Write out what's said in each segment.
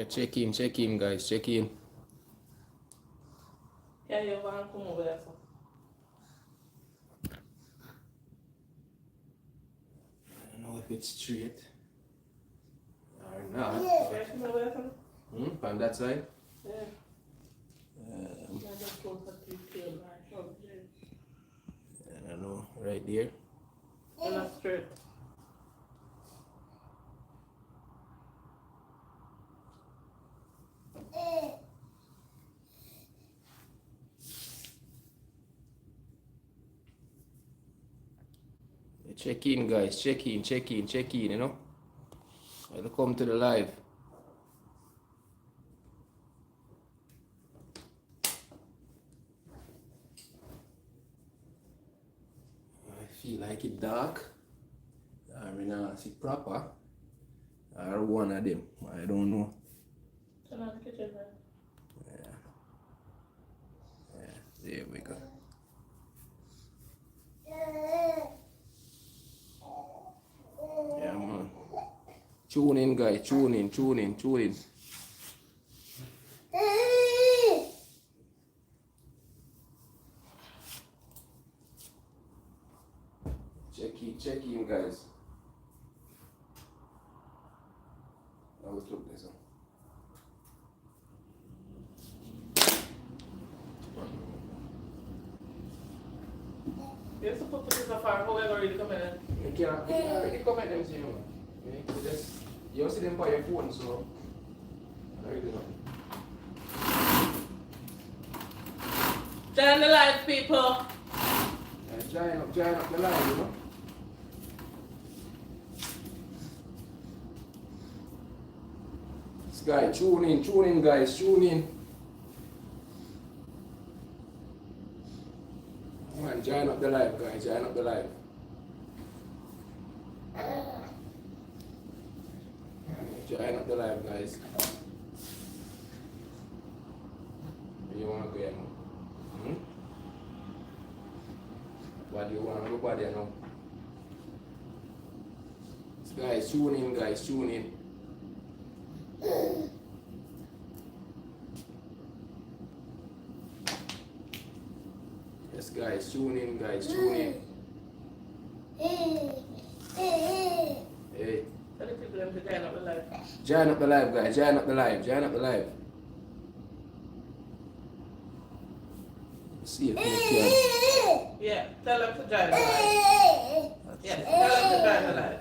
Check in, guys, check in. Yeah, you want to come over there, so. I don't know if it's straight or not. Yeah, come over there, so. On that side? Yeah. I just close that to your tail, right? Oh, yeah. I don't know, right there. You're not straight. Check in, guys, check in, you know. Welcome to the live. I feel like it dark. I mean, see proper. Or one of them, I don't know. Turn on the kitchen, man. Yeah, there we go. Yeah, man. Tune in, guys, tune in. Check in, guys. Now let's look this up. You're supposed to put this afar, however, really come in. You can't really comment them, see, man. You see them by your phone, so I really know. Join the live, people. Join up the live, you know. This guy, tune in, guys, tune in. Come on, join up the live, guys, join up the live. Join up the live, guys. Where you want to go now? What do you want to go by there now? Guys, tune in, guys, tune in. Yes, guys, tune in, guys, tune in. Hey. Tell the people them to join up the live. Join up the live, guys, join up the live. See if you can. Yeah, tell them to join the live. Yeah, tell them to join the live.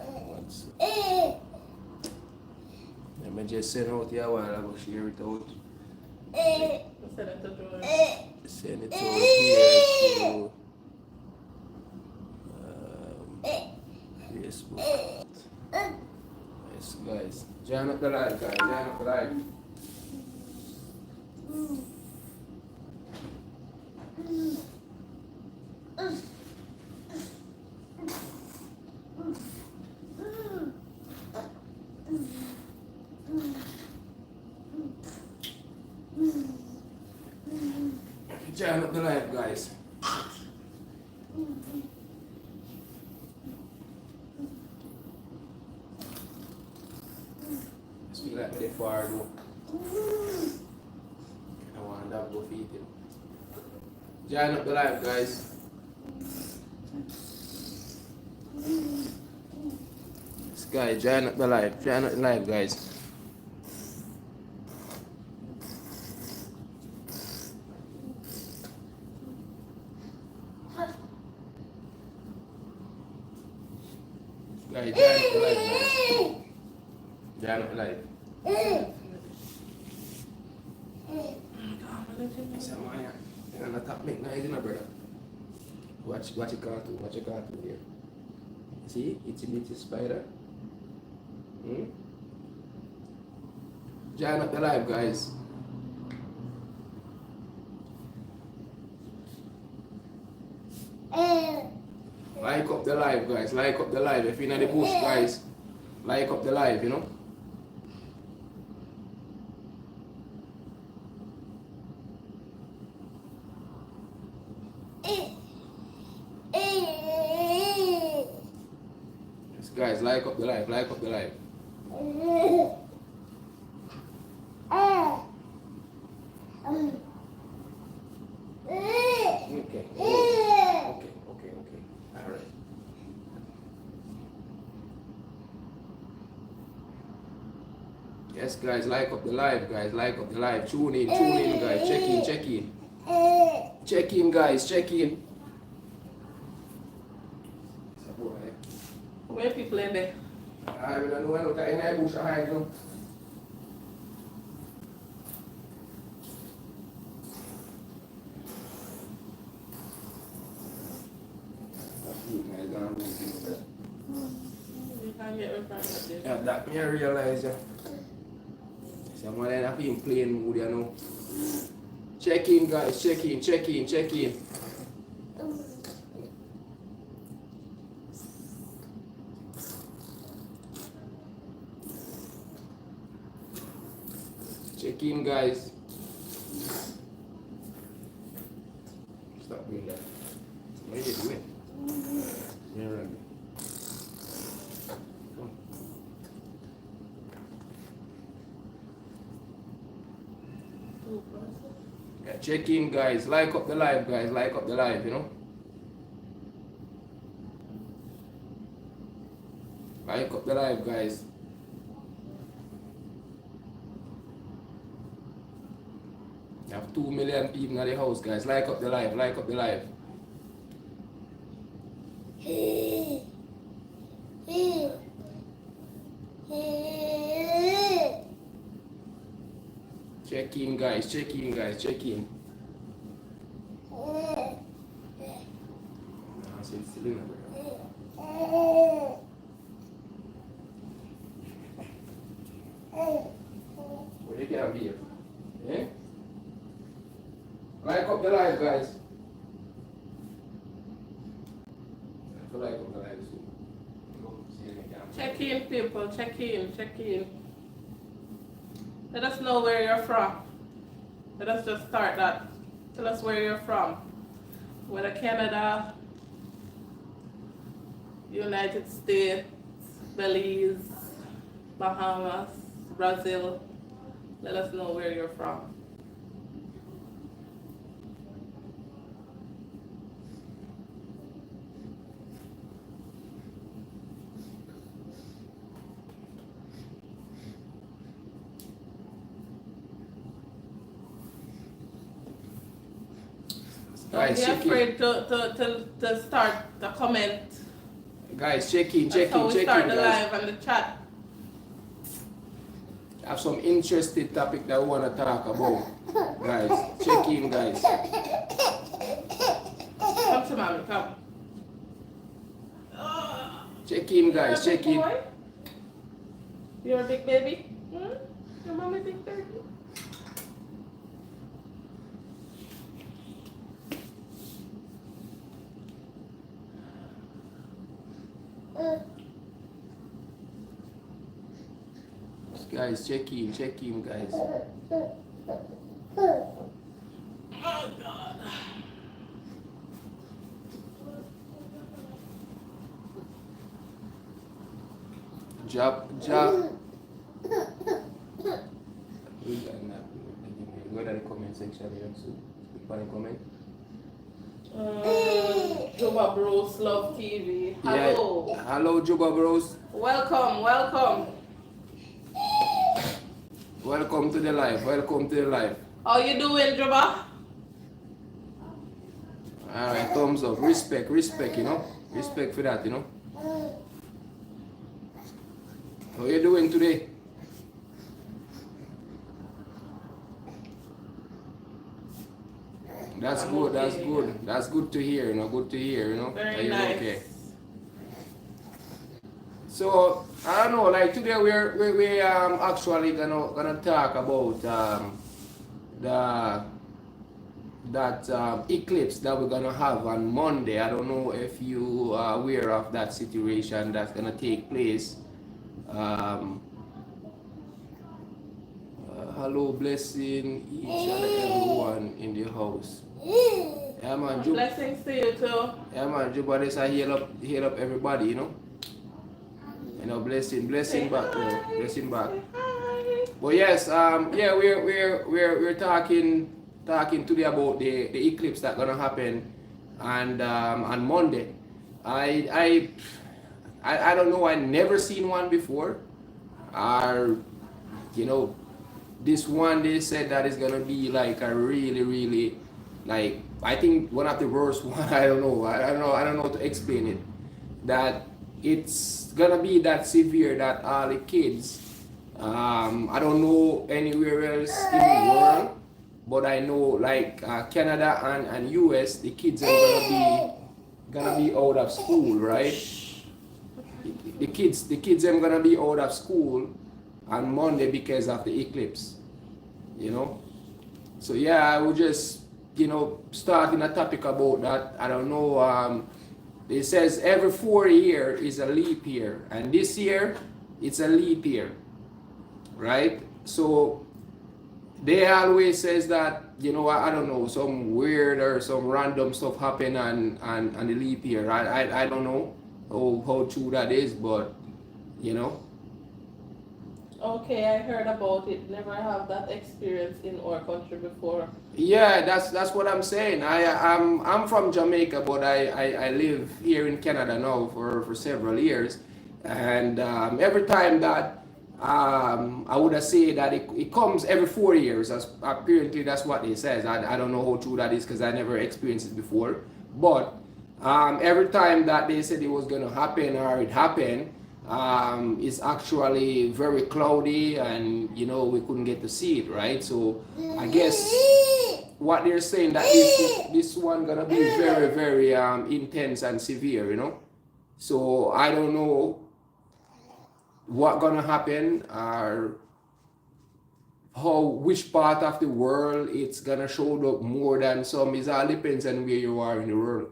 Let me just send out here while I go share it out. Send it to Joy. Send it out here to Facebook. Yes, guys. Join up the live, guys. Join up the live. Join up the live, guys. Just feel like me far though. I want that go feed him. Join up the live, guys. This guy, join up the live, guys. Guys, join up the live, guys. Join up the live. You're gonna top make noise, you know, brother. Watch a cartoon here. See, it's a little spider. Join up the live, guys. Like up the live, guys. Like up the live. If you're in the bush, guys, like up the live, you know. Yes, guys, like up the live. Yes, guys, like up the live, guys, like up the live. Tune in, guys. Check in, check in. Check in, guys, check in. Where people in there? I don't know what I know. Bush behind you. Yeah, that me realize. Someone have been playing mood, you know. Check in, guys, check in, check in, check in. Check in, guys. Stop doing that. What are you doing? Yeah, right. Come. Yeah, check in, guys. Like up the live, guys. Like up the live, you know. Like up the live, guys. You have 2 million people in the house, guys. Like up the live, like up the live. Check in, guys. Check in, guys. Check in. Where you can be? Yeah? Like up the live, guys. Like up the live soon. Check in, people. Check in. Check in. Let us know where you're from. Let us just start that. Tell us where you're from. Whether Canada, United States, Belize, Bahamas, Brazil. Let us know where you're from. Don't Guys, be check afraid in. to start the comment. Guys, check in, check That's how in, we check start in, the guys. live and the chat. Have some interesting topic that we want to talk about. Guys, check in, guys. Come to mommy, come. Check in, guys, check in. Boy? You're a big baby? Hmm? Your mommy big baby? Guys, check in, guys. Oh God. Job. Go to the comment section here, so click on the comment. Juba Bros Love TV. Hello. Yeah. Hello, Juba Bros. Welcome, welcome. Welcome to the live. Welcome to the live. How you doing, Juba? Alright, thumbs up. Respect, you know. Respect for that, you know. How you doing today? That's I'm good, that's okay. good. That's good to hear, you know. Good to hear, you know. Very that you're nice. okay. So I don't know, like today we actually gonna talk about that eclipse that we're gonna have on Monday. I don't know if you are aware of that situation that's gonna take place. Hello, blessing each and everyone in the house. Yeah, man, Blessings to you too. yeah, man, Juba, this I heal up everybody, you know. You know, blessing back, you know, blessing back. Hi. But yes, yeah, we're talking today about the eclipse that's gonna happen, and on Monday. I don't know. I never seen one before. you know, this one they said that is gonna be like a really, really, like, I think one of the worst one. I don't know. I don't know how to explain it. That it's gonna be that severe that all the kids. I don't know anywhere else in the world, but I know like Canada and US, the kids are gonna be out of school, right? The kids are gonna be out of school on Monday because of the eclipse, you know. So yeah, I would just starting a topic about that. I don't know. It says every 4 year is a leap year, and this year it's a leap year, right? So they always says that I don't know, some weird or some random stuff happen on the leap year. I don't know how true that is, but you know. Okay, I heard about it. Never have that experience in our country before. Yeah, that's what I'm saying. I'm from Jamaica, but I live here in Canada now for several years, and every time that I would have said that it comes every 4 years. As apparently that's what they says. I don't know how true that is because I never experienced it before. But every time that they said it was gonna happen or it happened, it's actually very cloudy and we couldn't get to see it, right? So I guess what they're saying that this one gonna be very, very intense and severe, so I don't know what gonna happen or which part of the world it's gonna show up more than some. It all depends on where you are in the world.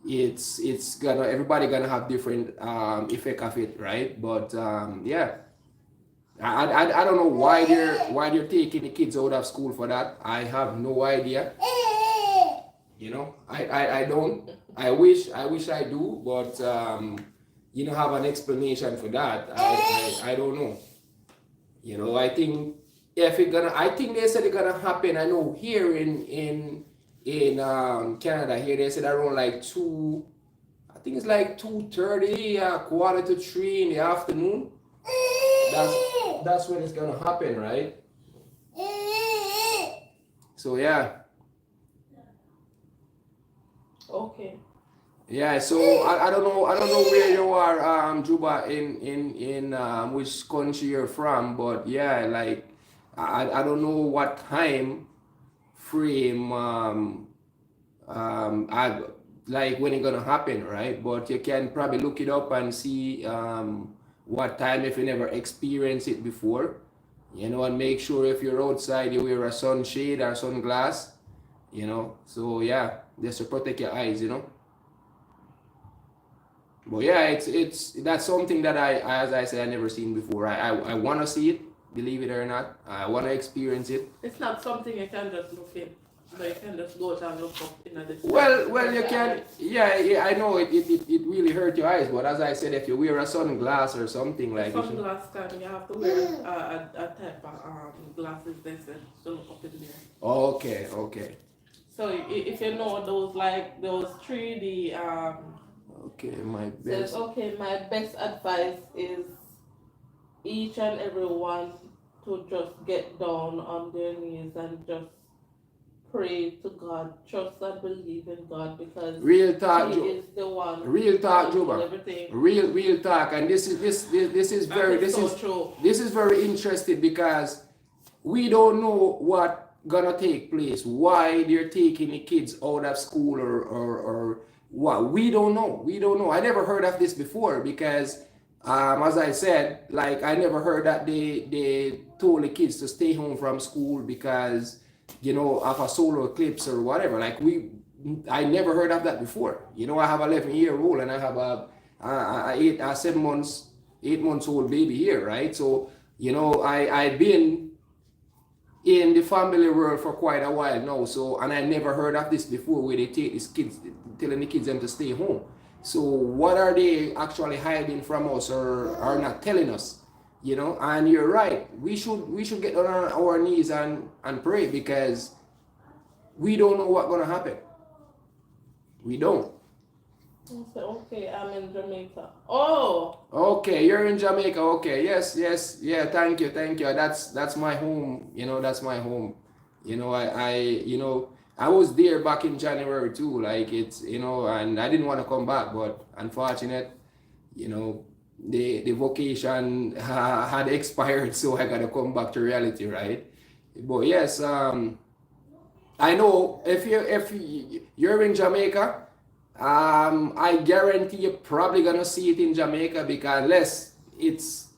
It's gonna, everybody gonna have different effect of it, right? But yeah, I don't know why they're taking the kids out of school for that. I have no idea. I don't. I wish I do, but have an explanation for that. I don't know. I think I think they said it's gonna happen. I know here in Canada here they said around like I think it's like 2:30, 2:45 in the afternoon. That's when it's gonna happen, right? So yeah. Okay. Yeah, so I don't know where you are, Juba, in which country you're from, but yeah, like I don't know what time frame I like when it's gonna happen, right? But you can probably look it up and see what time if you never experienced it before, and make sure if you're outside you wear a sunshade or sunglass, So yeah, just to protect your eyes, But yeah, it's that's something that as I said, I never seen before. I want to see it, believe it or not. I want to experience it. It's not something you can just look in, but you can just go and look up in a distance. Well, you can. Yeah, I know it really hurt your eyes. But as I said, if you wear a sunglass or something like this, sunglass can you have to wear a type of glasses they said to look up in there. Okay. So if you know those 3D Okay, my says, best. okay, my best advice is each and every one to just get down on their knees and just pray to God, trust and believe in God because Real talk, He is the one. Real talk, who Juba. everything. Real talk, and this is very true. This is very interesting because we don't know what gonna take place. Why they're taking the kids out of school or what? We don't know. I never heard of this before because, as I said, like I never heard that they told the kids to stay home from school because of a solar eclipse or whatever. Like I never heard of that before. I have 11-year-old and I have a 8 months old baby here, right? So I've been in the family world for quite a while now. So, and I never heard of this before where they take these kids, telling the kids them to stay home. So what are they actually hiding from us or are not telling us? And you're right. We should get on our knees and pray because we don't know what's gonna happen. We don't. I said, okay, I'm in Jamaica. Oh, Okay, you're in Jamaica. Okay, yes, yes, yeah. Thank you, thank you. That's my home. You know, that's my home. You know, I was there back in January too. Like it's and I didn't want to come back, but unfortunate, you know, the vocation had expired, so I gotta come back to reality, right? But yes, I know if you're in Jamaica, I guarantee you're probably gonna see it in Jamaica because unless it's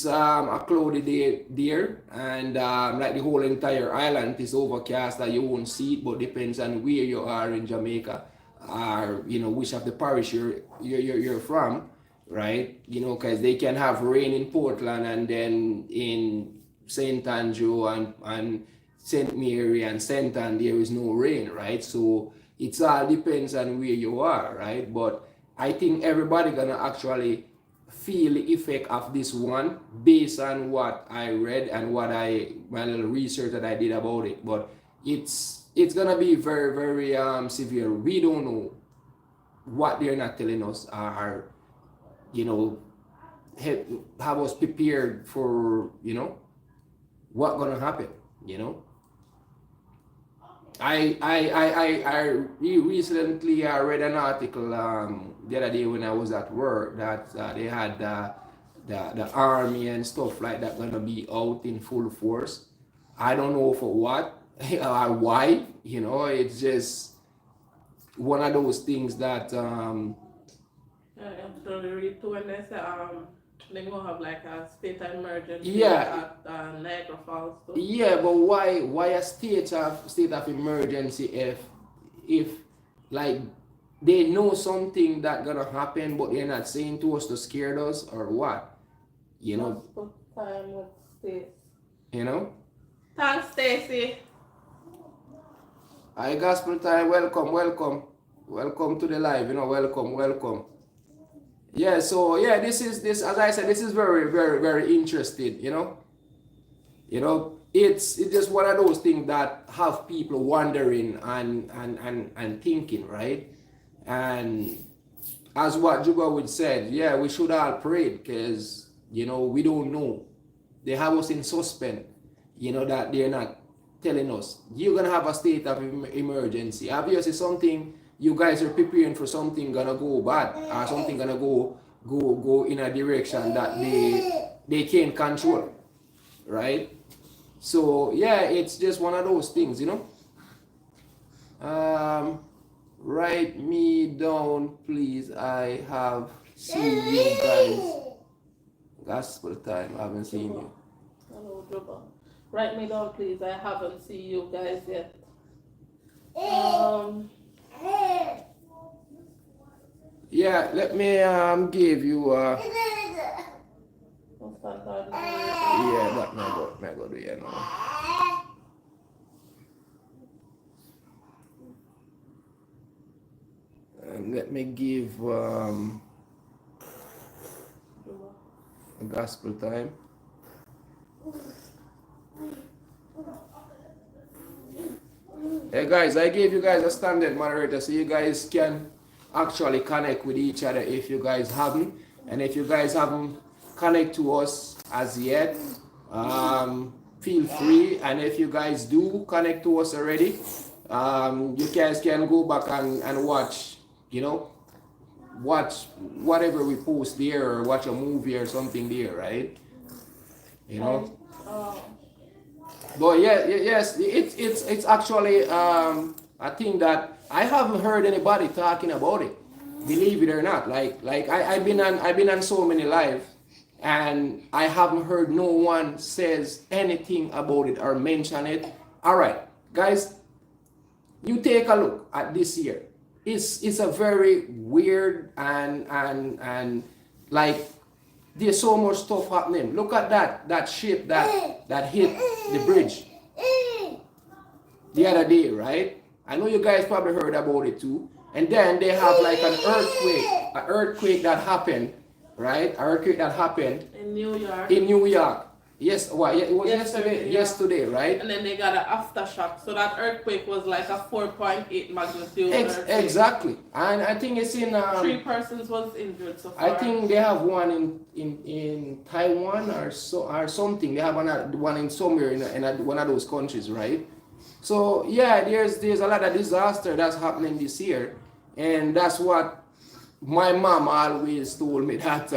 a cloudy day there and like the whole entire island is overcast that you won't see it, but depends on where you are in Jamaica or which of the parish you're from, right? Because they can have rain in Portland and then in Saint Andrew and Saint Mary and Saint Anne there is no rain, right? So it all depends on where you are, right? But I think everybody gonna actually feel the effect of this one based on what I read and my little research that I did about it. But it's gonna be very very severe. We don't know what they're not telling us or you know have us prepared for what gonna happen. You know. I recently read an article the other day when I was at work that they had the army and stuff like that gonna be out in full force. I don't know for what or why. It's just one of those things that I actually read too, and they say they gonna have like a state of emergency yeah. at Niagara Falls too. Yeah, but why a state of emergency if like they know something that gonna happen but they're not saying to us to scare us or what? You know, Let's put time with Stace. you know? Thanks, Stacy. Hi gospel time, welcome, welcome. Welcome to the live, welcome, welcome. Yeah, so yeah, this as I said, this is very, very, very interesting, it's just one of those things that have people wondering and thinking, right? And as what Juba would said, yeah, we should all pray because we don't know. They have us in suspense, that they're not telling us you're gonna have a state of emergency. Obviously, something you guys are preparing for something gonna go bad or something gonna go in a direction that they can't control, right? So yeah, it's just one of those things, Write me down, please. I have seen you guys. Gospel time. I haven't seen you. Hello, Juba. Write me down, please. I haven't seen you guys yet. Yeah, let me give you What's that? yeah, that may go do yeah no. Let me give a gospel time. Hey guys, I gave you guys a standard moderator so you guys can actually connect with each other if you guys haven't. And if you guys haven't connect to us as yet, feel free. And if you guys do connect to us already, you guys can go back and watch, watch whatever we post there or watch a movie or something there, right? But yeah, yes, it's actually a thing that I haven't heard anybody talking about it. Believe it or not, like I've been on so many live, and I haven't heard no one says anything about it or mention it. All right, guys, you take a look at this year. It's a very weird and like there's so much stuff happening. Look at that ship that hit the bridge the other day, right? I know you guys probably heard about it too. And then they have like an earthquake that happened, right? An earthquake that happened in New York. In New York. Yes, well, yeah, it was Yesterday, yesterday, right? And then they got an aftershock. So that earthquake was like a 4.8 magnitude earthquake. Exactly, and I think it's in. 3 persons was injured so far. I think they have one in Taiwan or something. They have one in somewhere in one of those countries, right? So yeah, there's a lot of disaster that's happening this year, and that's what my mom always told me that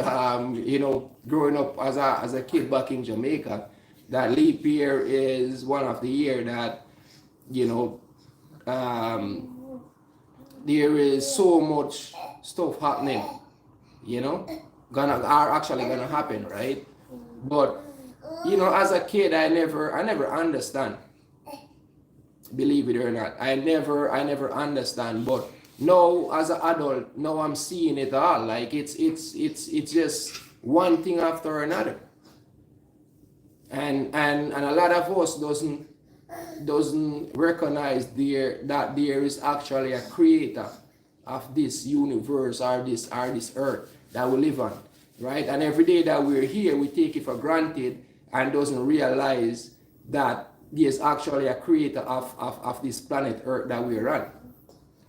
growing up as a kid back in Jamaica, that leap year is one of the year that there is so much stuff happening, are actually gonna happen, right? But as a kid, I never understand. Believe it or not, I never understand. But now as an adult, now I'm seeing it all. Like it's just one thing after another. And a lot of us doesn't recognize that there is actually a creator of this universe or this earth that we live on, right? And every day that we're here, we take it for granted and doesn't realize that there's actually a creator of this planet earth that we're on,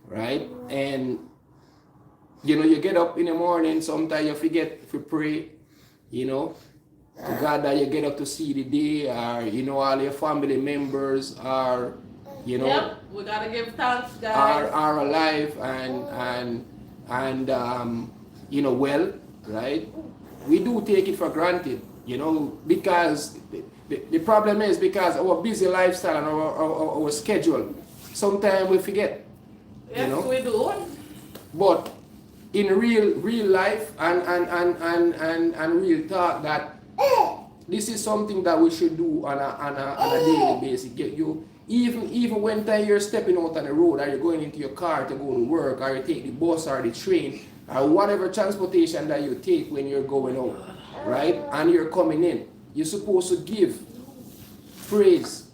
right? And you get up in the morning, sometimes you forget to pray, to God, that you get up to see the day, or all your family members are yep, we gotta give thanks, guys. are alive and well, right? We do take it for granted, because the problem is because our busy lifestyle and our schedule, sometimes we forget. Yes, we do. But in real life and real talk, that this is something that we should do on a daily basis. Get you even when you're stepping out on the road, or you're going into your car to go to work, or you take the bus or the train or whatever transportation that you take when you're going out, right? And you're coming in, you're supposed to give praise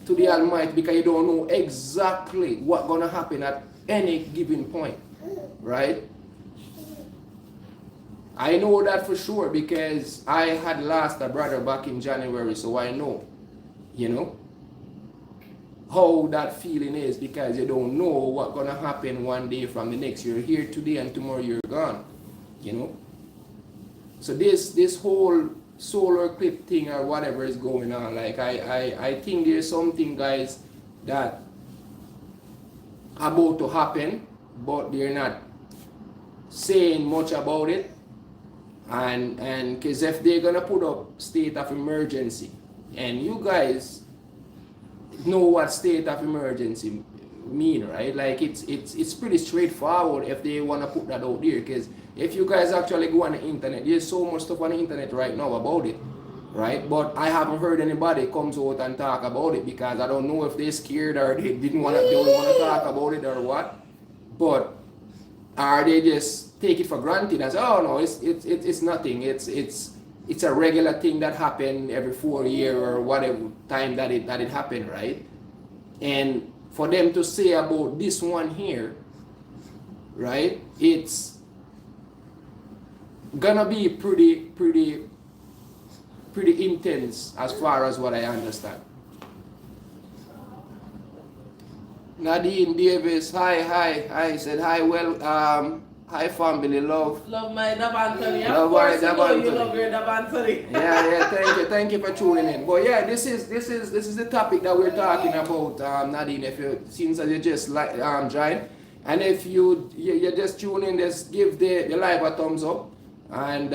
to the Almighty, because you don't know exactly what's gonna happen at any given point, right? I know that for sure because I had lost a brother back in January, so I know, how that feeling is, because you don't know what's gonna happen one day from the next. You're here today and tomorrow you're gone, So this whole solar eclipse thing or whatever is going on, like I think there's something, guys, that about to happen, but they're not saying much about it. And because if they're gonna put up state of emergency, and you guys know what state of emergency mean, right? Like it's pretty straightforward if they want to put that out there, because if you guys actually go on the internet, there's so much stuff on the internet right now about it, right? But I haven't heard anybody comes out and talk about it, because I don't know if they're scared or they don't want to talk about it or what. But are they just take it for granted and say, oh no, it's nothing, it's a regular thing that happened every 4 years or whatever time that it happened, right? And for them to say about this one here, right, it's gonna be pretty intense as far as what I understand. Nadine Davis, hi, said hi. Well, hi family, love my Dab Anthony. Love my Dab Anthony. You love your Dab Anthony. Yeah, thank you for tuning in. But yeah, this is the topic that we're talking about, Nadine. If you since you just joined, and if you just tune in, just give the live a thumbs up, and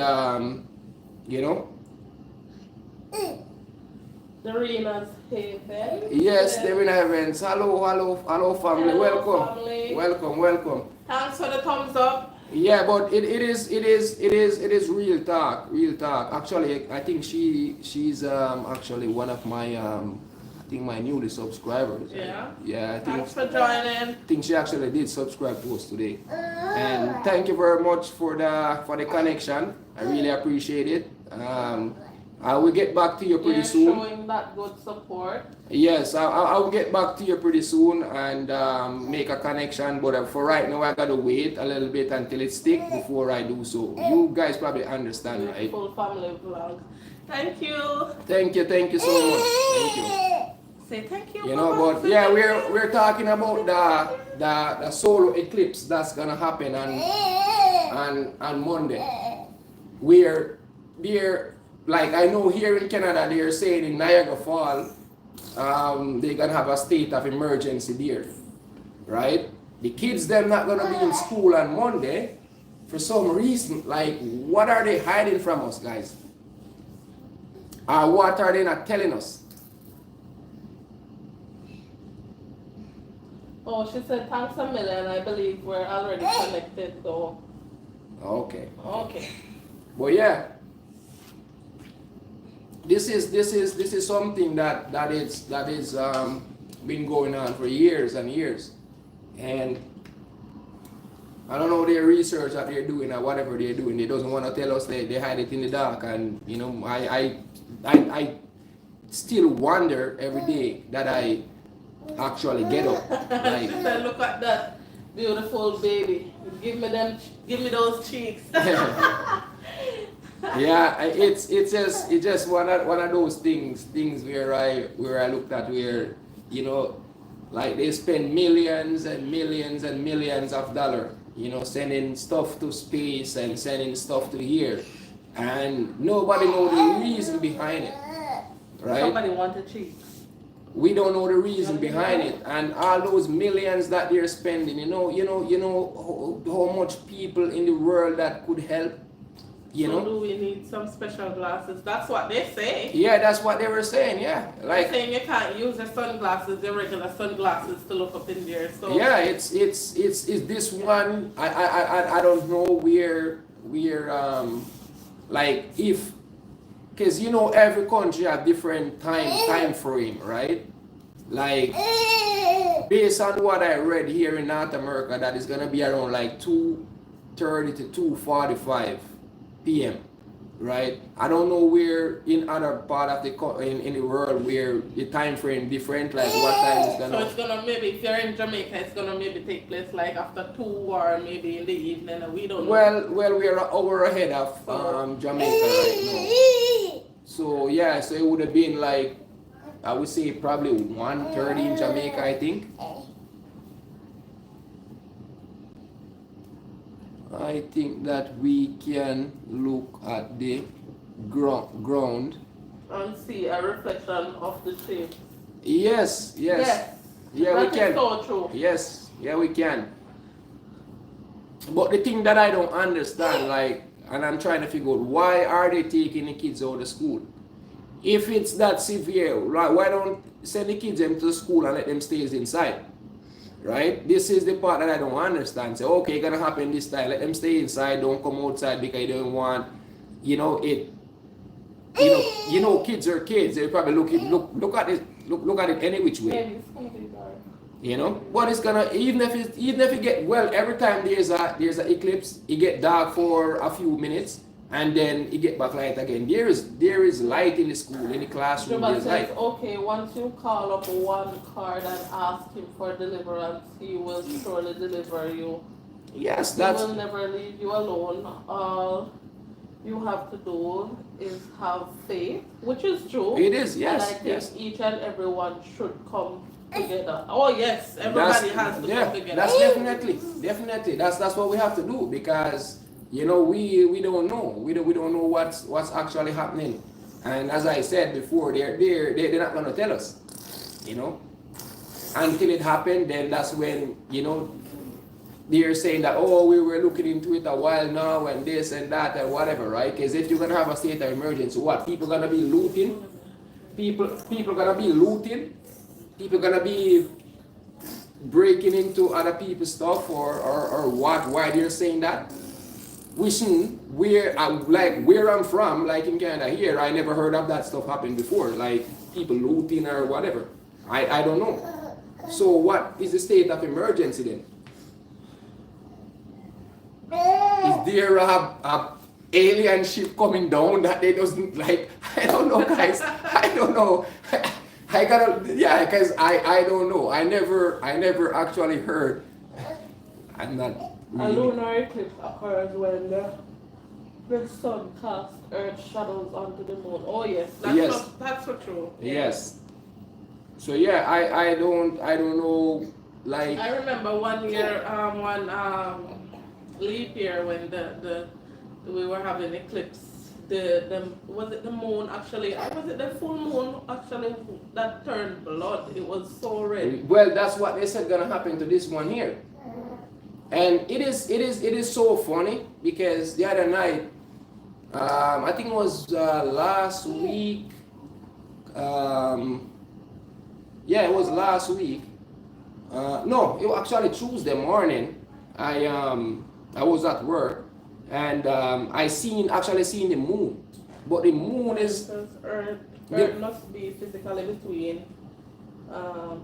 Serena's Haven. Yes, Serena Evans. Hello family. Hello, family. Welcome. Thanks for the thumbs up. Yeah, but it is real talk. Actually, I think she's actually one of my I think my newly subscribers. Yeah. Yeah. Thanks for joining. I think she actually did subscribe to us today. And thank you very much for the connection. I really appreciate it. I will get back to you pretty soon. Showing that good support. Yes, I will get back to you pretty soon and make a connection. But for right now, I gotta wait a little bit until it sticks before I do so. You guys probably understand, right? Full family vlog. Thank you. Thank you so much. Thank you. Say thank you. You know, Papa. but Say yeah, thank we're talking about the solar eclipse that's gonna happen on Monday. Where they're like, I know here in Canada they're saying in Niagara Falls, they're gonna have a state of emergency there, right? The kids them not gonna be in school on Monday for some reason. Like, what are they hiding from us, guys? Or what are they not telling us? Oh, she said thanks a million. I believe we're already connected, so. Okay. Okay. But yeah, this is something that is been going on for years and years, and I don't know their research that they're doing or whatever they're doing. They doesn't want to tell us they hide it in the dark, and you know I still wonder every day that I actually get up. Like, She said, look at that beautiful baby. Give me those cheeks. yeah, it's just one of those things where I looked at where, you know, like they spend millions and millions and millions of dollars, you know, sending stuff to space and sending stuff to here, and nobody knows the reason behind it, right? Somebody wanted cheeks. We don't know the reason behind it, and all those millions that they're spending, you know how much people in the world that could help, you know. So do we need some special glasses? That's what they say. Yeah, that's what they were saying. Yeah, like, they're saying you can't use your sunglasses, your regular sunglasses, to look up in there. So yeah, it's this one. I don't know where like, if, because you know every country have different time frame, right? Like, based on what I read here in North America, that is gonna be around like 2:30 to 2:45 p.m. Right? I don't know where in other part of in the world where the time frame different, like what time is gonna. So it's gonna, maybe if you're in Jamaica, it's gonna maybe take place like after 2 or maybe in the evening, and we don't know. Well, we're an hour ahead of Jamaica right now. So yeah, so it would have been like, I would say probably 1:30 in Jamaica, I think. I think that we can look at the ground and see a reflection of the shape. Yes. Yeah, that we can. Is so true. Yes, yeah, we can. But the thing that I don't understand, like, and I'm trying to figure out, why are they taking the kids out of school? If it's that severe, why don't send the kids into school and let them stay inside? Right? This is the part that I don't understand. Say, okay, gonna happen this time. Let them stay inside. Don't come outside because you don't want, you know, it. You know, kids are kids. They probably look at it, look at it any which way. Maybe it's gonna be dark. You know, but it's gonna, even if it get, well, every time there's an eclipse, it get dark for a few minutes, and then it get back light again. There is light in the school, in the classroom. There's light. Okay, once you call up one card and ask him for deliverance, he will surely deliver you. Yes, he will never leave you alone. All you have to do is have faith, which is true. It is, yes. And I think each and everyone should come together. Oh yes, everybody has to come together. That's definitely. That's what we have to do, because you know we don't know. We don't know what's actually happening. And as I said before, they're not gonna tell us. You know, until it happened, then that's when, you know, they're saying that, oh, we were looking into it a while now and this and that and whatever, right? Because if you're gonna have a state of emergency, what, people gonna be looting? People gonna be looting? People gonna be breaking into other people's stuff, or what? Why they're saying that? Wishing where I'm from, like in Canada here, I never heard of that stuff happening before, like people looting or whatever. I don't know. So what is the state of emergency then? Is there a alien ship coming down that they doesn't like? I don't know, guys. I don't know. I gotta, yeah, because I don't know. I never actually heard. I'm not. Really. A lunar eclipse occurs when the The sun cast earth shadows onto the moon. Oh yes, Yes, that's for true. Yeah. yes. So yeah, I don't know, like, I remember one year, one leap year when the we were having eclipse. The was it the moon actually? Was it the full moon actually that turned blood? It was so red. well, that's what they said gonna happen to this one here. And it is so funny because the other night, I think it was last week. Um, yeah, it was last week. No, it was actually Tuesday morning. I was at work, and I actually seen the moon, but the moon is Because Earth the must be physically between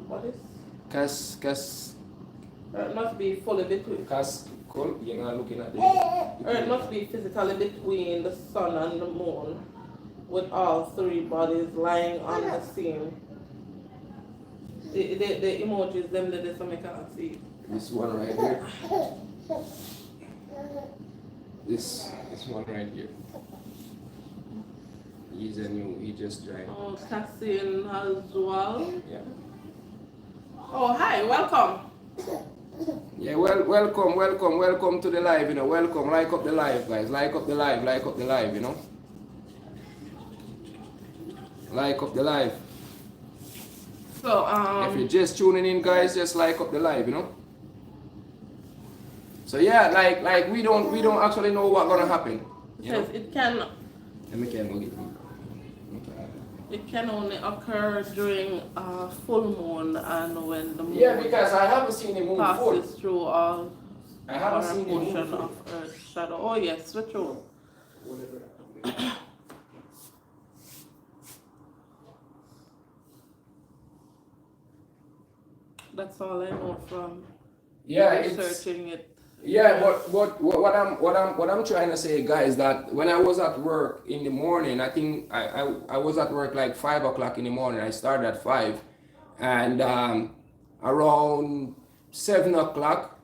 what is cause Earth must be fully between cool. You're not looking at the Earth must be physically between the sun and the moon, with all three bodies lying on the scene. The emojis them that some I cannot see. this one right here. This one right here. He just joined. Oh, Cassin as well. Yeah. Oh, hi, welcome. Yeah, welcome to the live, welcome, like up the live, guys, like up the live, like up the live, like up the live. So, If you're just tuning in, guys, just like up the live, So yeah, like we don't actually know what's gonna happen, says it can Let me can go get me. it can only occur during full moon and when the moon Yeah, because I haven't seen the moon full. passes through all I haven't or a seen the moon portion full. of Earth's shadow. Oh yes, for true. That's all I know from Yeah, it's researching it. Yeah, but what I'm trying to say, guys, that when I was at work in the morning, I think I was at work like 5 o'clock in the morning. I started at 5, and around 7 o'clock,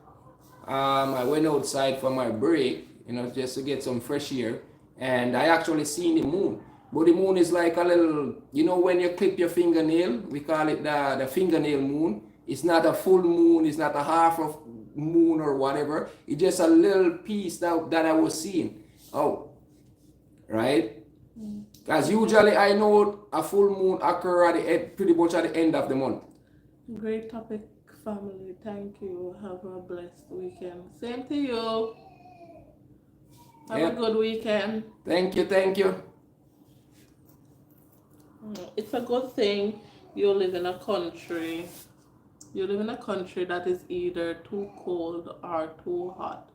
I went outside for my break, just to get some fresh air, and I actually seen the moon. But the moon is like a little, when you clip your fingernail, we call it the fingernail moon. It's not a full moon, it's not a half of moon or whatever. It's just a little piece that I was seeing. Oh, right? As usually I know a full moon occur at the end, pretty much at the end of the month. Great topic, family. Thank you. Have a blessed weekend. Same to you. Have Yep. a good weekend. Thank you. It's a good thing you live in a country. You live in a country that is either too cold or too hot,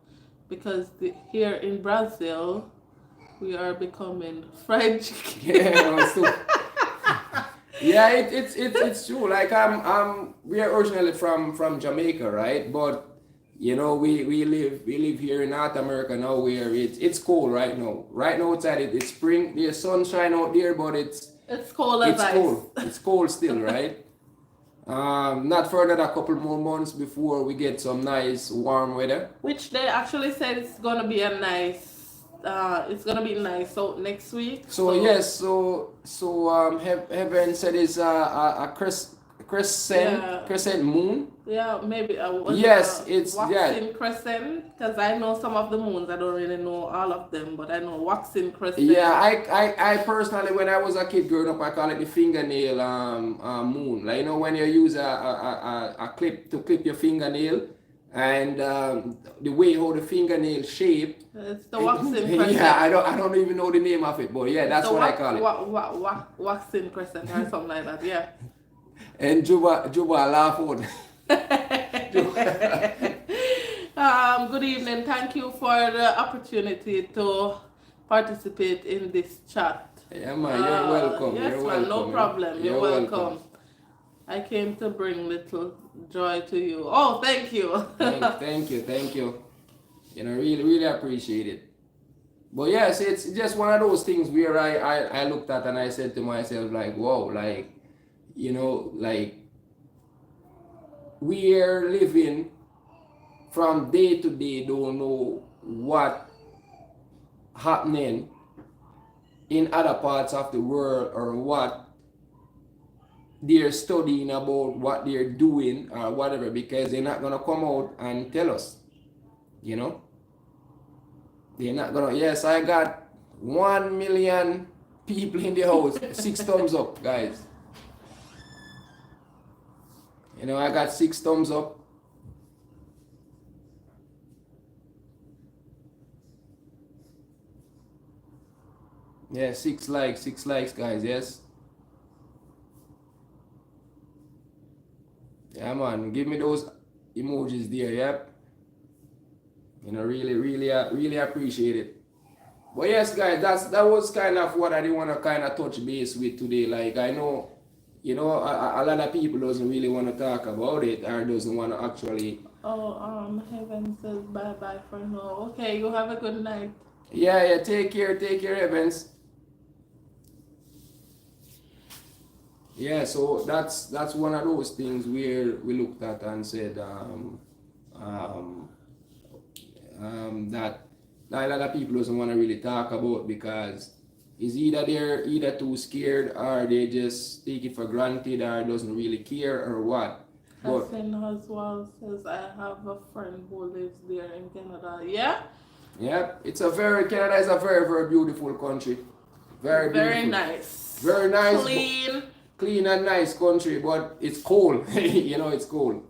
because here in Brazil we are becoming fried chicken. Yeah, it's true. Like we are originally from Jamaica, right? But we live here in North America now, where it's cold right now. Right now outside it's spring. There's sunshine out there, but it's cold as ice. cold. It's cold still, right? Not for another couple more months before we get some nice warm weather. Which they actually said it's gonna be a nice. It's gonna be nice out next week. So yes, heaven said it's a crescent moon. Yeah, maybe. Yes, it's yeah. waxing crescent, because I know some of the moons. I don't really know all of them, but I know waxing crescent. Yeah, I personally, when I was a kid growing up, I call it the fingernail moon. Like when you use a clip to clip your fingernail, and the way how the fingernail shaped. It's the waxing crescent. Yeah, I don't even know the name of it, but yeah, that's what I call it. Waxing crescent or something like that. Yeah. And Juba laugh out. Good evening. Thank you for the opportunity to participate in this chat. Yeah, man, you're welcome. Yes, you're man, welcome. no problem. You're welcome. I came to bring little joy to you. Oh, thank you. Thank you. Really appreciate it. But yes, it's just one of those things where I looked at and I said to myself, like, whoa, like, like we are living from day to day, don't know what happening in other parts of the world, or what they're studying about, what they're doing or whatever, because they're not gonna come out and tell us, you know. They're not gonna. Yes, I got 1 million people in the house. 6 thumbs up, guys. You know, I got 6 thumbs up. Yeah, 6 likes, guys. Yes. Yeah, man. Give me those emojis there. Yep. You know, really appreciate it. But yes, guys, that was kind of what I didn't want to kind of touch base with today. Like, I know, you know, a lot of people doesn't really want to talk about it, or doesn't want to actually. Oh, Heaven says bye bye for now. Okay, you have a good night. Yeah. Take care, Evans. Yeah, so that's one of those things where we looked at and said that a lot of people doesn't want to really talk about, because it's either they're either too scared, or they just take it for granted, or doesn't really care, or what. But Hassan Oswald says I have a friend who lives there in Canada. Yeah? yeah, Canada is a very beautiful country. Very beautiful. Very nice. Very nice. Clean And nice country, but it's cold. You know, it's cold.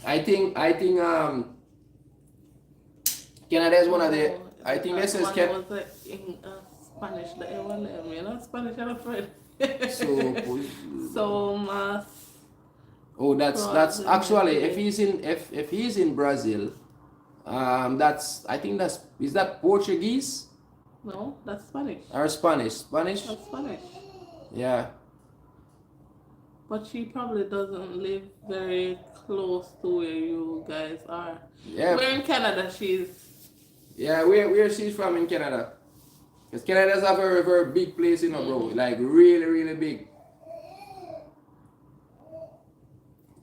I think Canada is one of the. I think this is Canada. In Spanish, the A1M, you know, Spanish I'm afraid. So mas. Oh, that's actually, if he's in Brazil, I think is that Portuguese? No, that's Spanish. Or Spanish? That's Spanish. Yeah. But she probably doesn't live very close to where you guys are. Yeah. Where in Canada she's. Yeah, where she's from in Canada. Because Canada's a very big place, you know, bro. Like really big.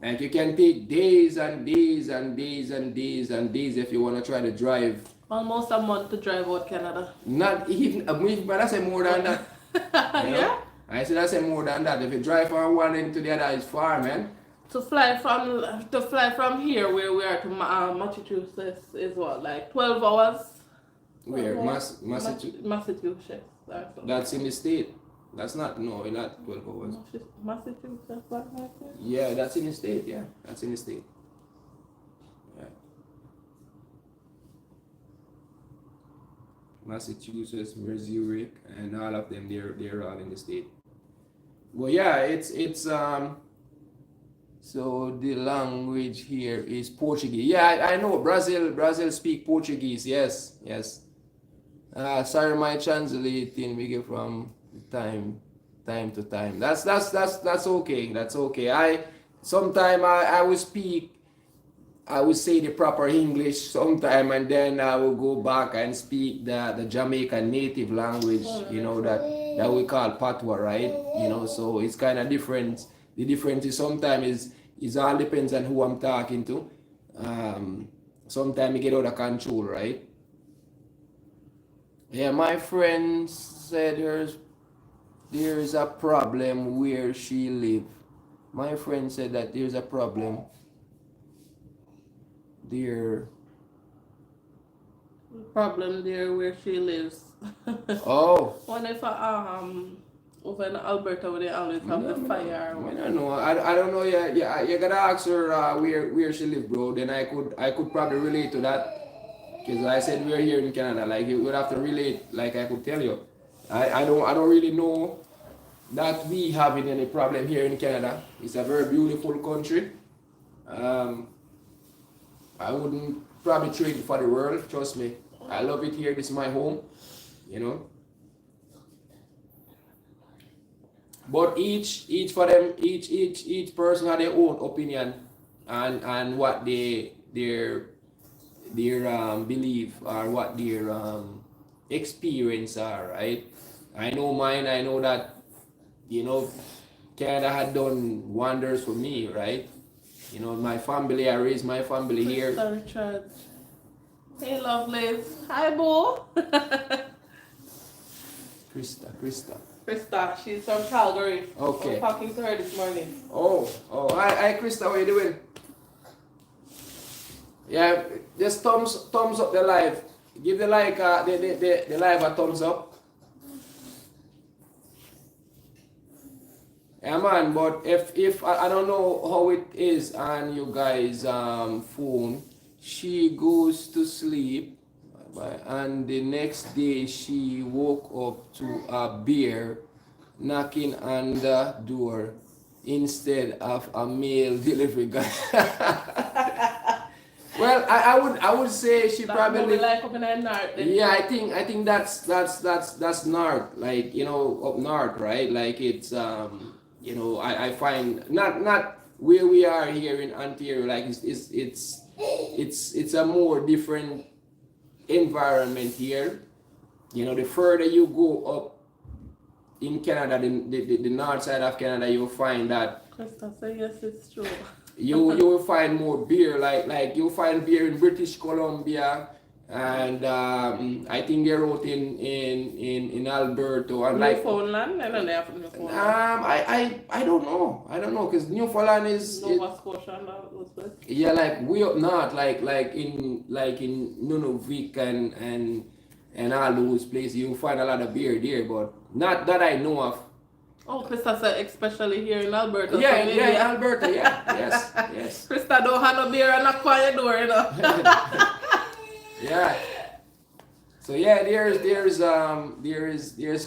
Like, you can take days and days if you want to try to drive. Almost a month to drive out Canada. Not even, but I say more than that. You know? Yeah? I said I say more than that. If you drive from one end to the other, it's far, man. To fly from here where we are to Massachusetts is what, like 12 hours? Where? Massachusetts. That's in the state. That's not 12 hours. Massachusetts, what, like that? Yeah, that's in the state. Yeah, that's in the state. Yeah. Massachusetts, Missouri, and all of them, they're all in the state. Well, yeah, it's so the language here is Portuguese. Yeah, I know Brazil speak Portuguese. Yes. Sorry, my translating we get from time to time. That's okay. That's okay. Sometime I will speak. I will say the proper English sometime, and then I will go back and speak the Jamaican native language, you know, that we call patois, right? You know, so it's kind of different. The difference is sometimes is all depends on who I'm talking to. Sometimes you get out of control, right? Yeah, my friend said there's a problem where she lives. My friend said that there's a problem there. Problem there where she lives. Oh. What if over in Alberta where they always have the fire? I don't know. I don't know. Yeah. You gotta ask her where she lives, bro. Then I could probably relate to that. Because I said we're here in Canada. Like, you would have to relate. Like, I could tell you. I don't really know that we having any problem here in Canada. It's a very beautiful country. I wouldn't probably trade it for the world. Trust me. I love it here. This is my home. You know. But each person have their own opinion and what their belief or what their experience are, right? I know mine. I know that, you know, Canada had done wonders for me, right? You know, my family, I raised my family here. Sorry, Chad. Hey, lovelies. Hi, Boo. Krista. Krista, she's from Calgary. I was Okay. talking to her this morning. Oh, hi, Krista, how you doing? Yeah, just thumbs up the live. Give the the live a thumbs up. Yeah, man. But if I don't know how it is on you guys' phone, she goes to sleep, and the next day she woke up to a bear knocking on the door instead of a mail delivery guy. Well, I would say she That probably like up in the north. Then. yeah, I think that's north, like up north, right? Like it's I find not where we are here in Ontario, like it's a more different environment here. The further you go up in Canada, the north side of Canada, you'll find that Krista say yes, it's true. you will find more beer, like you'll find beer in British Columbia, and I think they're out in Alberta and Newfoundland, I don't know from Newfoundland. I don't know because Newfoundland is Nova Scotia and all those places. yeah, like we up north, like in Nunavik and all those places, you'll find a lot of beer there, but not that I know of. Oh, Krista said especially here in Alberta. Yeah, so yeah, Alberta, yeah, yes. Krista don't have no beer and knock on your door, Yeah. So yeah, there's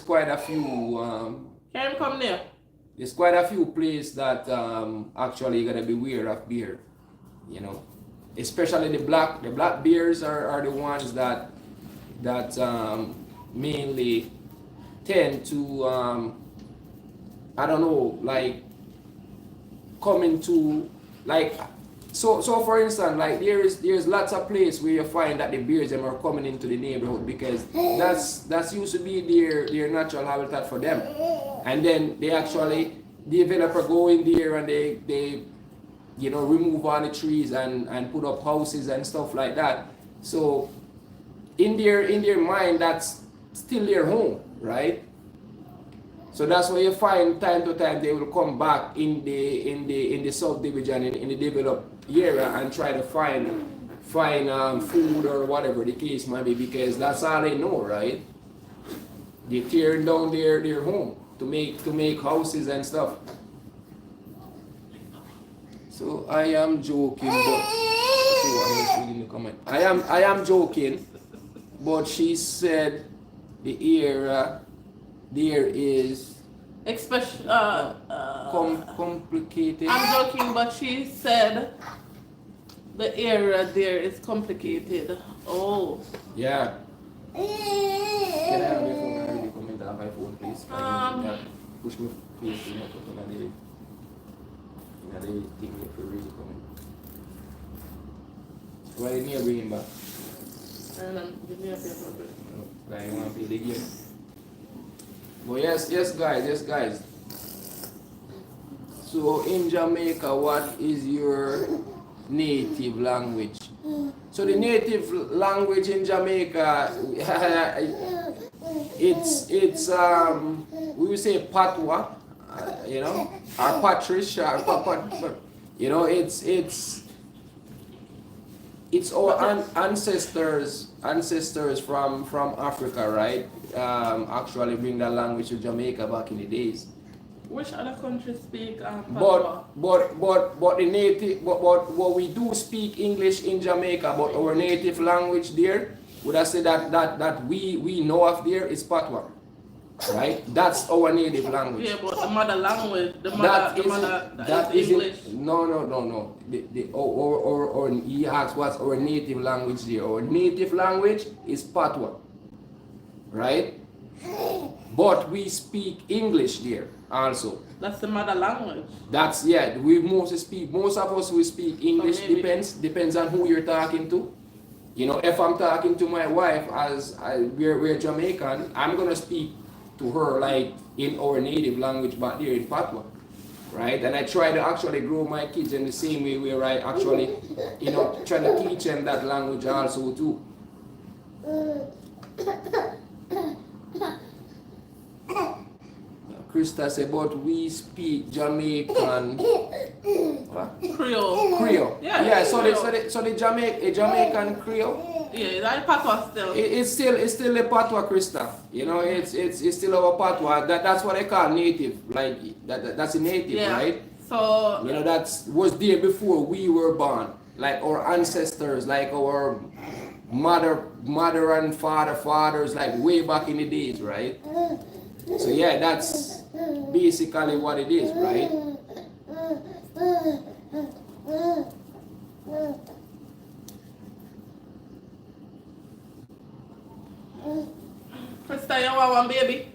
quite a few Can you come near? there's quite a few places that actually you gotta be aware of beer, especially the black beers are the ones that mainly tend to I don't know, like coming to like so for instance, like there's lots of places where you find that the bears them are coming into the neighborhood because that's used to be their natural habitat for them, and then they actually the developer go in there and they remove all the trees and put up houses and stuff like that. So in their mind that's still their home, right? So that's why you find time to time they will come back in the subdivision in the developed area and try to find food or whatever the case might be, because that's all they know, right? They tear down their home to make houses and stuff. So I am joking, but I am joking, but she said the area there is Especially, complicated. I'm joking, but she said the area there is complicated. Oh. Yeah. Can I have your phone? I really comment on my phone, please. Push my face in the thing if you really comment. Why didn't you bring him back? Give me a paper. Guy, you want to play the game? Well, yes, guys. So in Jamaica, what is your native language? So the native language in Jamaica, it's we would say patois, or patrish, or it's our ancestors from Africa, right? Actually bring that language to Jamaica back in the days. Which other countries speak But the native, but what we do speak English in Jamaica, but our native language there, would I say that we know of there is patois, right? That's our native language. Yeah, but the mother language, that is isn't. English. No. Or he asks what's our native language there. Our native language is patois, right? But we speak English there also. That's the mother language. That's we most of us we speak English. Depends on who you're talking to. If I'm talking to my wife we're Jamaican, I'm gonna speak to her like in our native language back there in patois, right? And I try to actually grow my kids in the same way where I actually try to teach them that language also too. Krista said, but we speak Jamaican. What? Creole. Creole. Yeah, So Creole. the Jamaican Creole. Yeah, that patois still. It's still the patois, Krista. You know, it's still our patois. That's what they call native. Like that's a native, Yeah. right? So You know, that's was there before we were born. Like our ancestors, like our mother and fathers, like way back in the days, right? So yeah, that's basically what it is, right? Krista, you want one baby?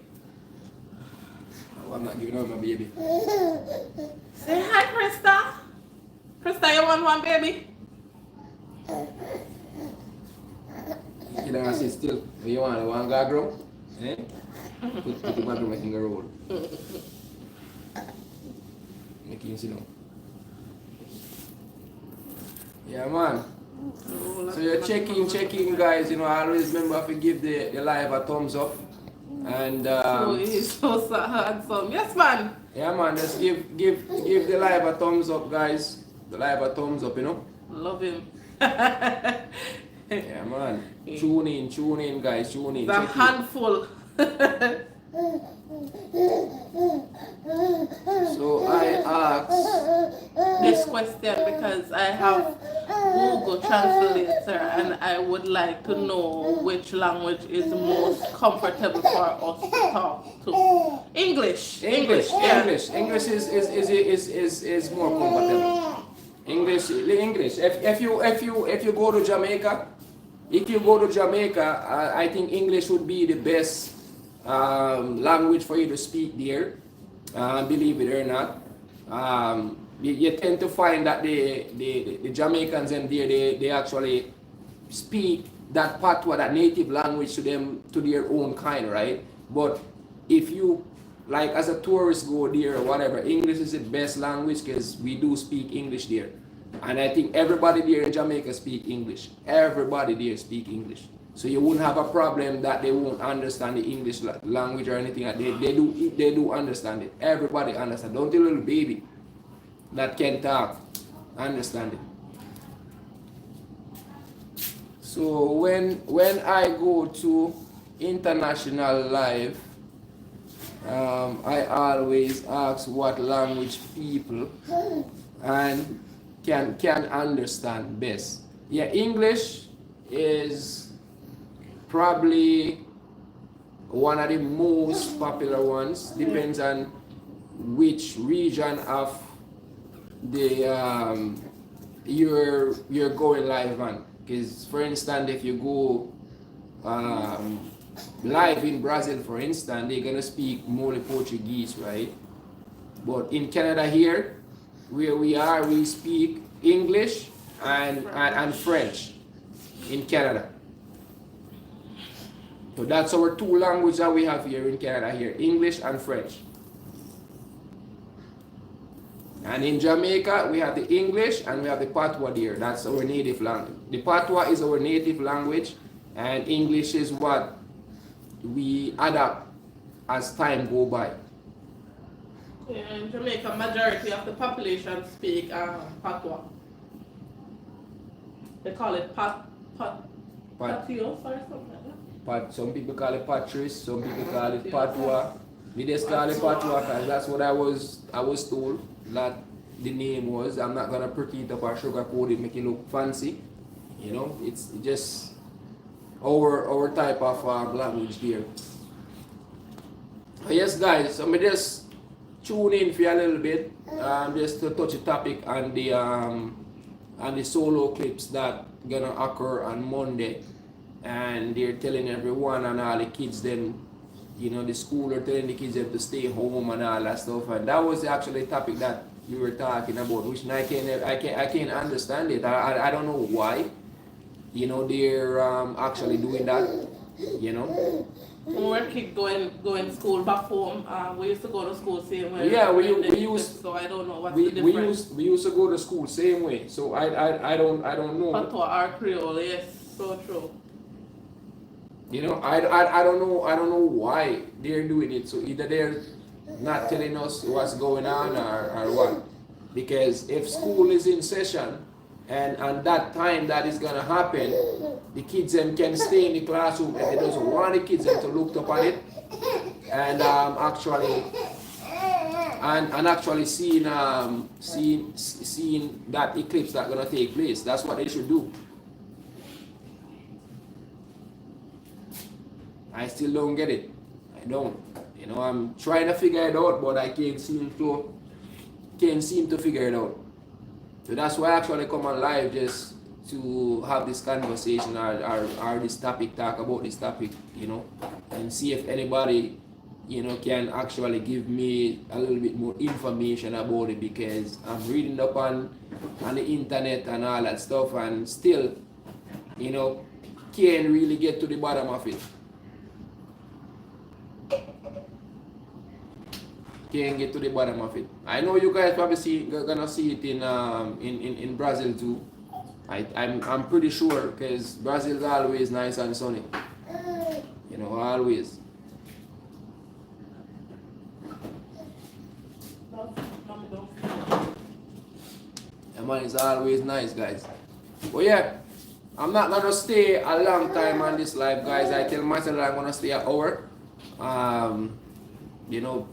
Oh, I'm not giving up my baby. Say hi, Krista. Krista, you want one baby? You know, I say still, you want one guy grow? Eh? Put the man making a roll. Make him see now. Yeah, man. So you're checking, guys. You know, I always remember to give the live a thumbs up. And Oh, he's so handsome. Yes, man. yeah, man. Just give the live a thumbs up, guys. The live a thumbs up, you know. Love him. Yeah, man. Tune in, guys. Tune in. The handful. So I asked this question because I have Google Translator and I would like to know which language is most comfortable for us to talk to. English. English Yeah. is more comfortable. English. If you go to Jamaica, I think English would be the best language for you to speak there. Believe it or not, you tend to find that the Jamaicans and there they actually speak that patois, that native language to them, to their own kind, right? But if you like as a tourist go there or whatever, English is the best language because we do speak English there. And I think everybody there in Jamaica speak English. Everybody there speak English. So you wouldn't have a problem that they won't understand the English language or anything. They do understand it. Everybody understand. Don't tell a little baby that can talk understand it. So when I go to international live, I always ask what language people and can understand best. Yeah, English is probably one of the most popular ones. Depends on which region of the you're going live on. Because for instance, if you go live in Brazil, for instance, they're gonna speak more Portuguese, right? But in Canada here, where we are, we speak English and French in Canada. So that's our two languages that we have here in Canada here, English and French. And in Jamaica, we have the English and we have the Patois there. That's our native language. The Patois is our native language, and English is what we adapt as time go by. Yeah, in Jamaica, majority of the population speak Patois. They call it Patios or something like that. Some people call it Patrice, some people call it Patois. We just call it Patois because that's what I was told that the name was. I'm not gonna pretty it up or sugarcoat it, make it look fancy. You know, it's just our type of language there. Yes, guys, so me just tune in for a little bit, just to touch a topic on the solo clips that gonna occur on Monday, and they're telling everyone and all the kids them, you know, the school are telling the kids them to stay home and all that stuff, and that was actually a topic that you were talking about, which I can't understand it. I don't know why, you know, they're actually doing that, you know. When we were kids going school back home, we used to go to school same way. Yeah, we used. So I don't know what's the difference. We used to go to school same way. So I don't know. Patois or Creole, yes, so true. You know, I don't know, I don't know why they're doing it. So either they're not telling us what's going on, or what. Because if school is in session, and that time that is gonna happen, the kids them can stay in the classroom, and they doesn't want the kids them to look up at it, and actually seeing that eclipse that's gonna take place. That's what they should do. I still don't get it. I don't. You know, I'm trying to figure it out, but I can't seem to figure it out. So that's why I actually come on live, just to have this conversation, or this topic, talk about this topic, you know, and see if anybody, you know, can actually give me a little bit more information about it, because I'm reading up on the internet and all that stuff, and still, you know, can't really get to the bottom of it. Can't get to the bottom of it. I know you guys probably gonna see it in Brazil too. I'm pretty sure, because Brazil is always nice and sunny. You know, always. Yeah, man, it's always nice, guys. But yeah, I'm not gonna stay a long time on this live, guys. I tell myself that I'm gonna stay an hour. You know,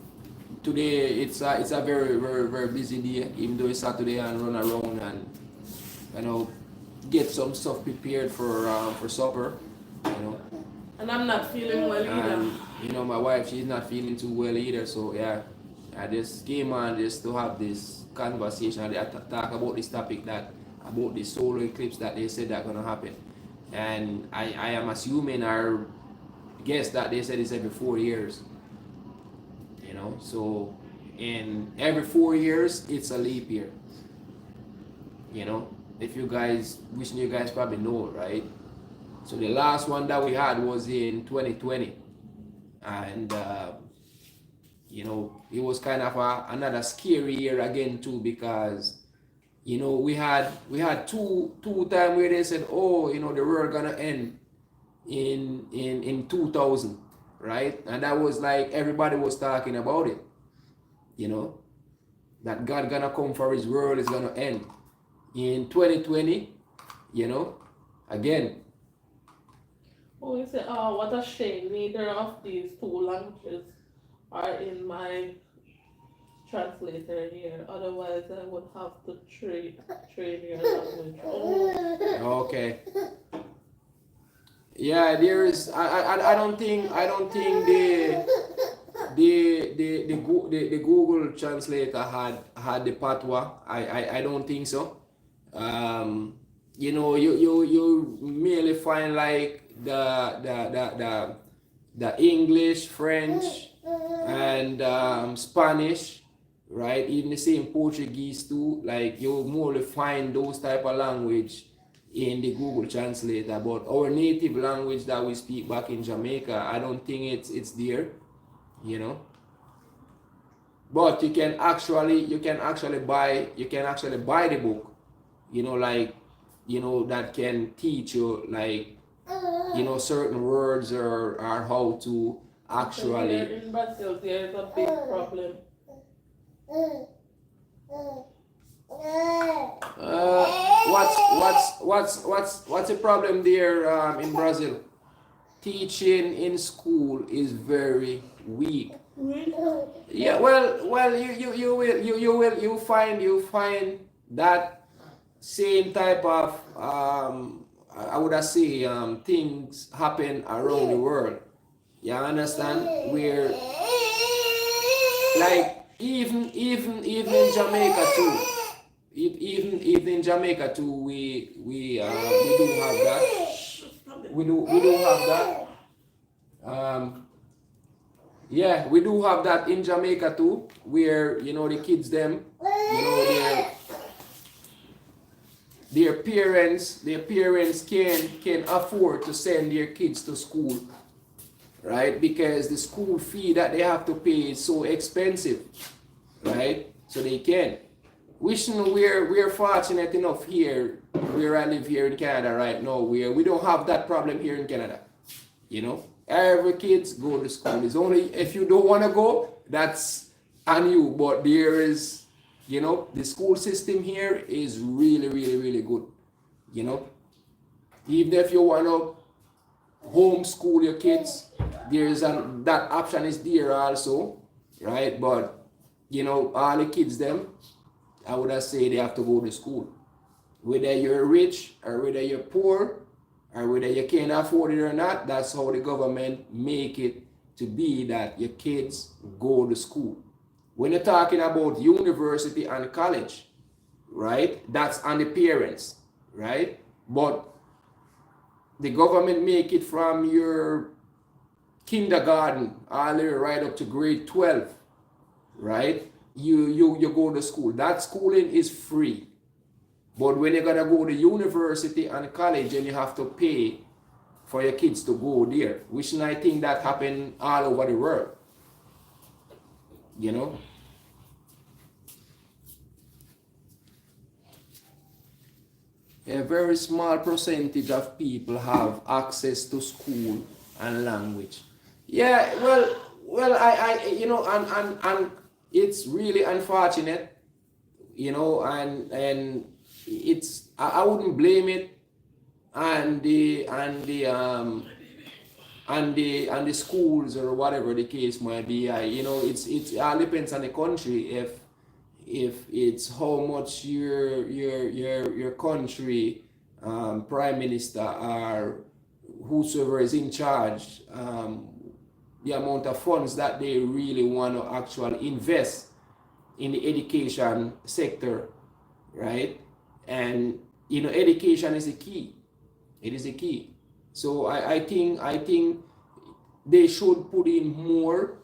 today it's a very, very, very busy day, even though it's Saturday, and run around and, you know, get some stuff prepared for supper, you know. And I'm not feeling well either. And, you know, my wife, she's not feeling too well either. So yeah, I just came on just to have this conversation and talk about this topic, that about the solar eclipse that they said that gonna happen. And I am assuming, or guess, that they said it's every 4 years. You know, so in every 4 years it's a leap year. You know, if you guys, wishing you guys probably know, right? So the last one that we had was in 2020, and you know, it was kind of another scary year again too, because, you know, we had two times where they said, oh, you know, the world gonna end in 2000, right? And that was like, everybody was talking about it, you know, that God gonna come for his world is gonna end in 2020, you know, again. Oh, you say, oh, what a shame. Neither of these two languages are in my translator here. Otherwise, I would have to train your language. Oh. Okay. Yeah, there is. I don't think the Google translator had the patois. I don't think so. You know, you merely find like the English, French, and Spanish, right? Even the same Portuguese too. Like, you more find those type of language in the Google Translator. But our native language that we speak back in Jamaica, I don't think it's there, you know. But you can actually buy the book, you know, like, you know, that can teach you, like, you know, certain words, or how to actually. In Brazil, there is a big problem. What's the problem there in Brazil? Teaching in school is very weak. Yeah, well, you find that same type of I would say things happen around the world. You understand? Where, like, even in Jamaica too. Even in Jamaica too, we do have that. We do have that. Yeah, we do have that in Jamaica too, where, you know, the kids them, you know, their parents can afford to send their kids to school, right? Because the school fee that they have to pay is so expensive, right? So they can. Wishing we're fortunate enough here, where I live here in Canada right now, where we don't have that problem here in Canada. You know, every kids go to school. It's only if you don't want to go, that's on you. But there is, you know, the school system here is really, really, really good. You know, even if you want to homeschool your kids, there's that option is there also, right? But you know, all the kids them, I would have say they have to go to school. Whether you're rich or whether you're poor or whether you can't afford it or not, that's how the government make it to be that your kids go to school. When you're talking about university and college, right, that's on the parents, right? But the government make it from your kindergarten all the way right up to grade 12, right? You go to school. That schooling is free. But when you're gonna go to university and college, and you have to pay for your kids to go there, which I think that happen all over the world. You know? A very small percentage of people have access to school and language. Yeah, well, I you know, and it's really unfortunate, you know, and it's I wouldn't blame it and the schools or whatever the case might be. You know, it all depends on the country if it's how much your country prime minister or whosoever is in charge, the amount of funds that they really want to actually invest in the education sector, right? And you know, education is the key. It is the key. So I think they should put in more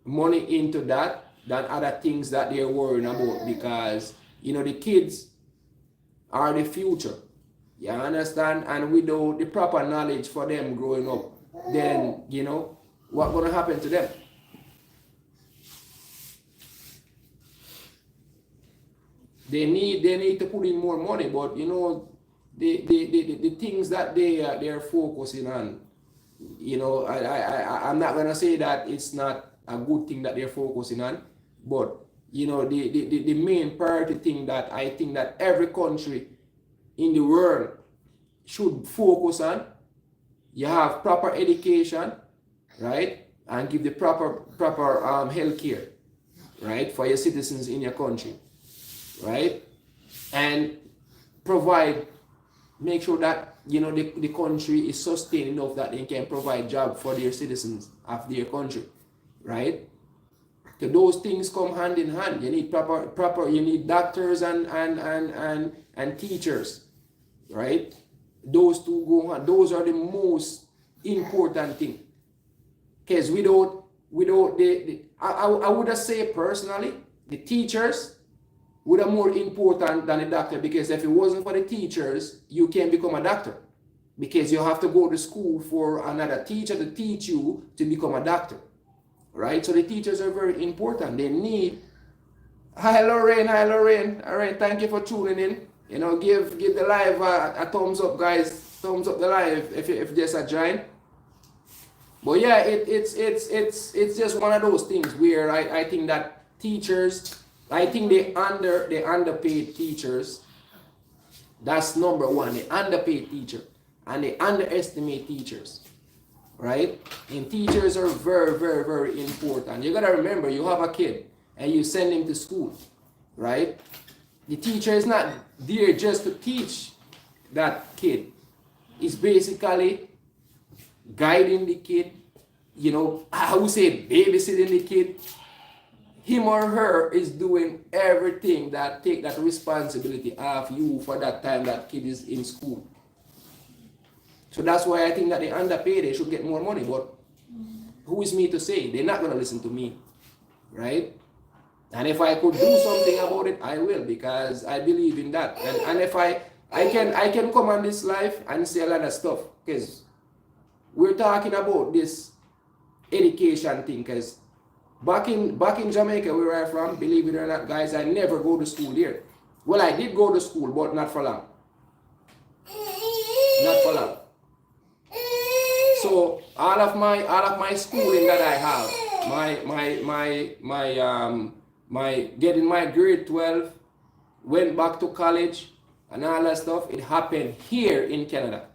money into that than other things that they're worrying about, because you know the kids are the future. You understand? And without the proper knowledge for them growing up, then you know what's gonna happen to them. They need to put in more money, but you know the things that they're focusing on, you know, I'm not gonna say that it's not a good thing that they're focusing on, but you know the main priority thing that I think that every country in the world should focus on, you have proper education, right, and give the proper health care, right, for your citizens in your country, right, and provide, make sure that you know the country is sustained enough that they can provide job for their citizens of their country, right? So those things come hand in hand. You need proper you need doctors and teachers, right? Those two go hand. Those are the most important thing. Because without I would have say personally, the teachers would are more important than a doctor, because if it wasn't for the teachers, you can't become a doctor, because you have to go to school for another teacher to teach you to become a doctor, right? So the teachers are very important. They need. Hi Lorraine, all right, thank you for tuning in. You know, give the live a thumbs up, guys. Thumbs up the live if there's a join. But yeah, it's just one of those things where I think that teachers, I think they underpaid teachers. That's number one. They underpaid teacher and they underestimate teachers, right? And teachers are very, very, very important. You gotta remember, you have a kid and you send him to school, right? The teacher is not there just to teach that kid. It's basically guiding the kid, you know, I would say babysitting the kid. Him or her is doing everything that take that responsibility off you for that time that kid is in school. So that's why I think that they underpaid. They should get more money. But who is me to say? They're not going to listen to me, right? And if I could do something about it, I will, because I believe in that. And if I can come on this life and say a lot of stuff, because we're talking about this education thing, because back in Jamaica, where I'm from, believe it or not, guys, I never go to school there. Well, I did go to school, but not for long. Not for long. So all of my schooling that I have, my getting my grade 12, went back to college and all that stuff, it happened here in Canada.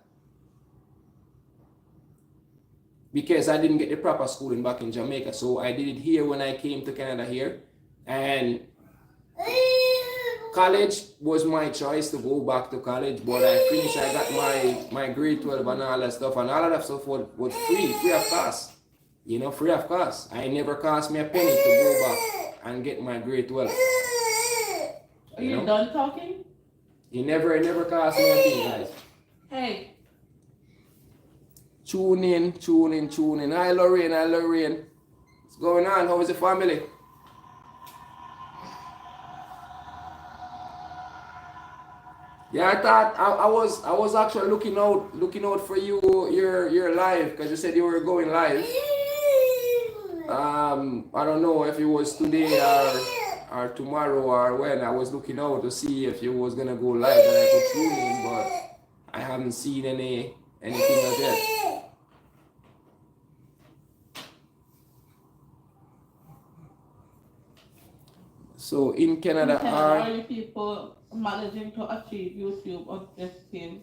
Because I didn't get the proper schooling back in Jamaica. So I did it here when I came to Canada here. And college was my choice to go back to college, but I finished, I got my grade 12 and all that stuff, and all of that stuff was free of cost. You know, free of cost. I never cost me a penny to go back and get my grade 12. Are you done talking? It never cost me a thing, guys. Hey. Tune in. Hi Lorraine. What's going on? How is the family? Yeah, I thought I was actually looking out for your live, because you said you were going live. I don't know if it was today or tomorrow or when. I was looking out to see if you was gonna go live and I could tune in, but I haven't seen anything as yet. So in Canada, are you people managing to achieve YouTube objectives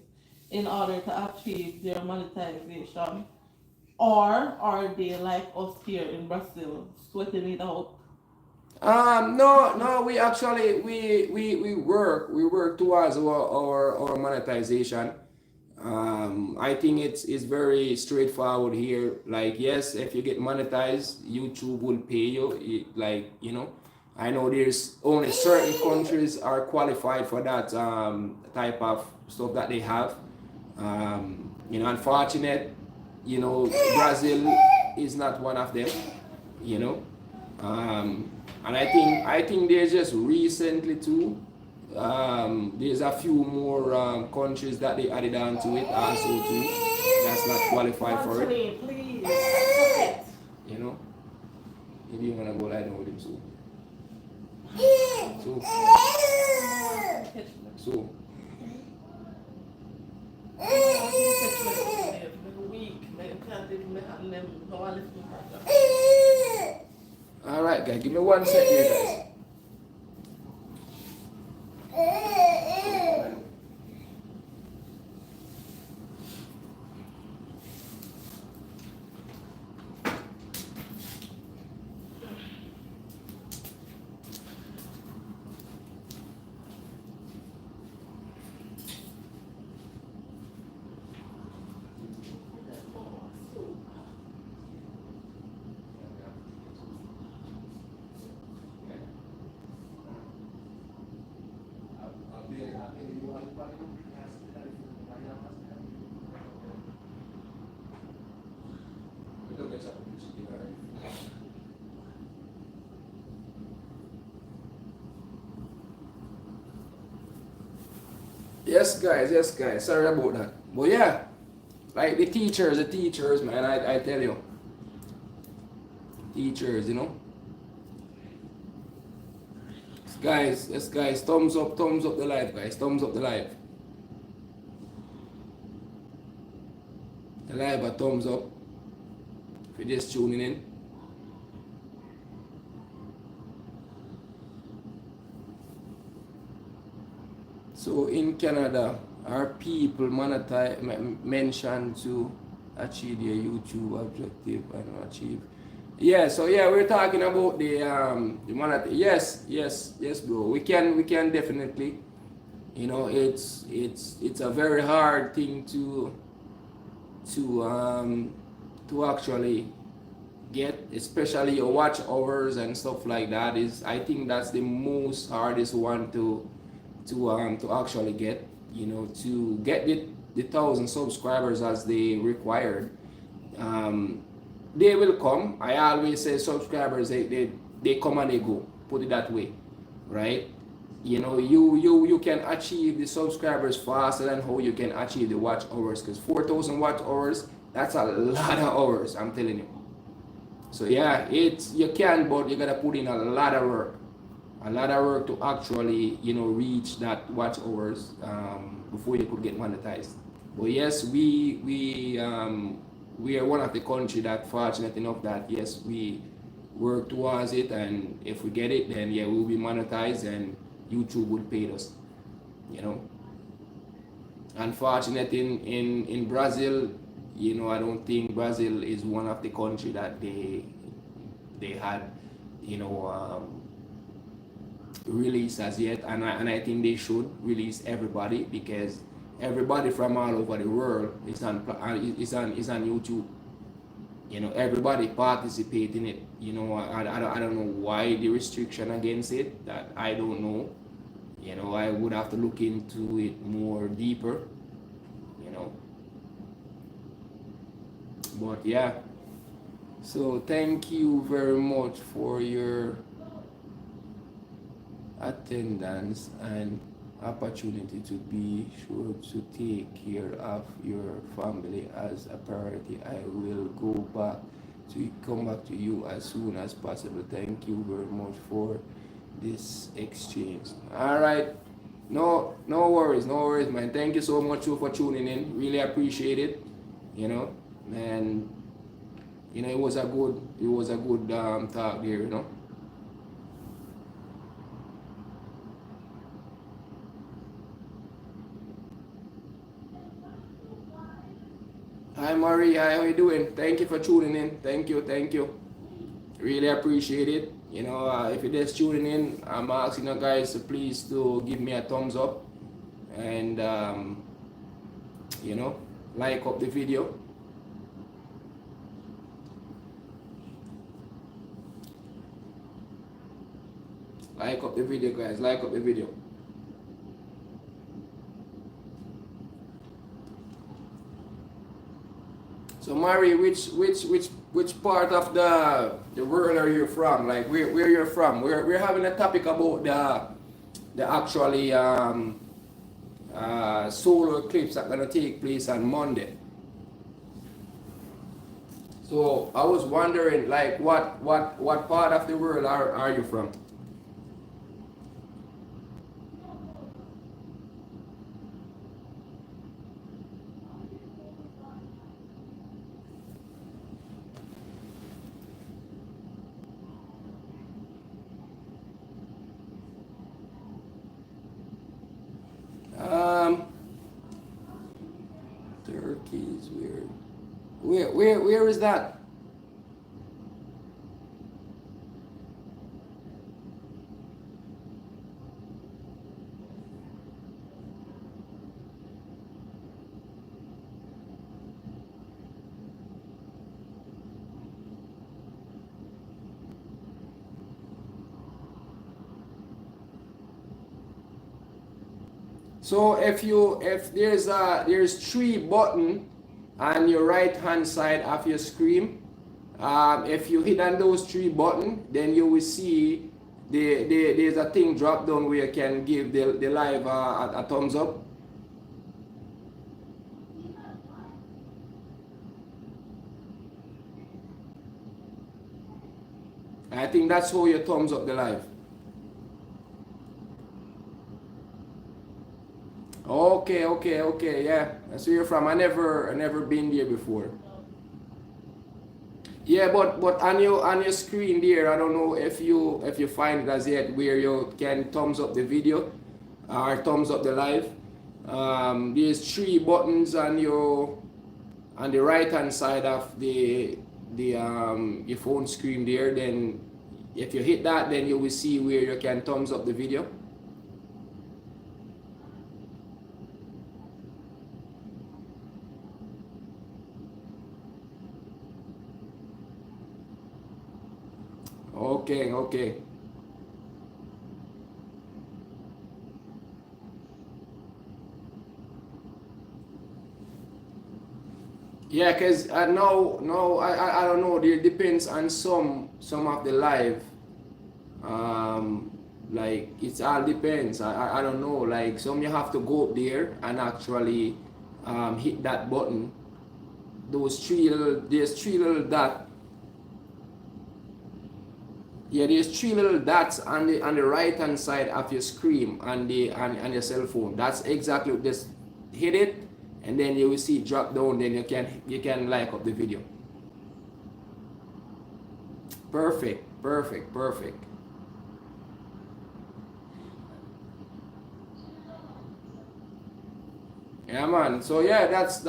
in order to achieve their monetization, or are they like us here in Brazil, sweating it out? No, we actually we work towards our monetization. I think it's very straightforward here. Like, yes, if you get monetized, YouTube will pay you. Like, you know, I know there's only certain countries are qualified for that type of stuff that they have. You know, unfortunate, you know, Brazil is not one of them, you know. And I think there's just recently too, there's a few more countries that they added on to it also too, that's not qualified for it. Please. You know, maybe you wanna go lie down with him soon. So. All right, guys, give me 1 second, guys. Yes, guys. Sorry about that. But yeah, like the teachers, man. I tell you, teachers, you know. Guys, yes, guys. Thumbs up the live, guys. Thumbs up the live. The live, a thumbs up. If you're just tuning in. So in Canada, are people mentioned to achieve their YouTube objective and achieve? Yeah, so yeah, we're talking about the yes, bro. We can definitely, you know, it's a very hard thing to actually get, especially your watch hours and stuff like that. I think that's the most hardest one to actually get, you know, to get the 1,000 subscribers as they required. They will come. I always say subscribers, they come and they go, put it that way, right? You know, you can achieve the subscribers faster than how you can achieve the watch hours, because 4,000 watch hours, that's a lot of hours, I'm telling you. So yeah, you can, but you gotta put in a lot of work to actually, you know, reach that watch hours before you could get monetized. But yes, we we are one of the country that fortunate enough that yes, we work towards it, and if we get it, then yeah, we'll be monetized and YouTube will pay us, you know. Unfortunate in Brazil, you know, I don't think Brazil is one of the country that they had, you know, release as yet, and I think they should release everybody, because everybody from all over the world is on YouTube. You know, everybody participate in it. You know, I don't know why the restriction against it. That I don't know. You know, I would have to look into it more deeper. You know, but yeah. So thank you very much for your attendance and opportunity to be sure to take care of your family as a priority. I will come back to you as soon as possible. Thank you very much for this exchange. All right. No worries, man. Thank you so much for tuning in. Really appreciate it. You know, and you know, it was a good talk here. You know. Hi Marie, hi, how you doing? Thank you for tuning in. Thank you. Really appreciate it. You know, if you're just tuning in, I'm asking you guys to please to give me a thumbs up and you know, like up the video. Like up the video, guys. Like up the video. So Mari, which part of the world are you from? Like where you're from? We're having a topic about the actually solar eclipse that's gonna take place on Monday. So I was wondering, like, what part of the world are you from? Um, Turkey is weird. Where is that? So if there's three button on your right hand side of your screen, if you hit on those three button, then you will see there's a thing drop down where you can give the live a thumbs up. I think that's how you thumbs up the live. Okay, yeah. That's where you're from. I never been there before. Yeah, but on your screen there, I don't know if you find it as yet where you can thumbs up the video or thumbs up the live. There's three buttons on the right hand side of the your phone screen there. Then if you hit that, then you will see where you can thumbs up the video. Okay. Yeah, cause no, I don't know. It depends on some of the live. Like it all depends. I don't know. Like some you have to go up there and actually hit that button. There's three little dot. Yeah, there's three little dots on the right hand side of your screen on your cell phone. That's exactly, just hit it and then you will see it drop down, then you can like up the video. Perfect, perfect, perfect. Yeah, man. So yeah, that's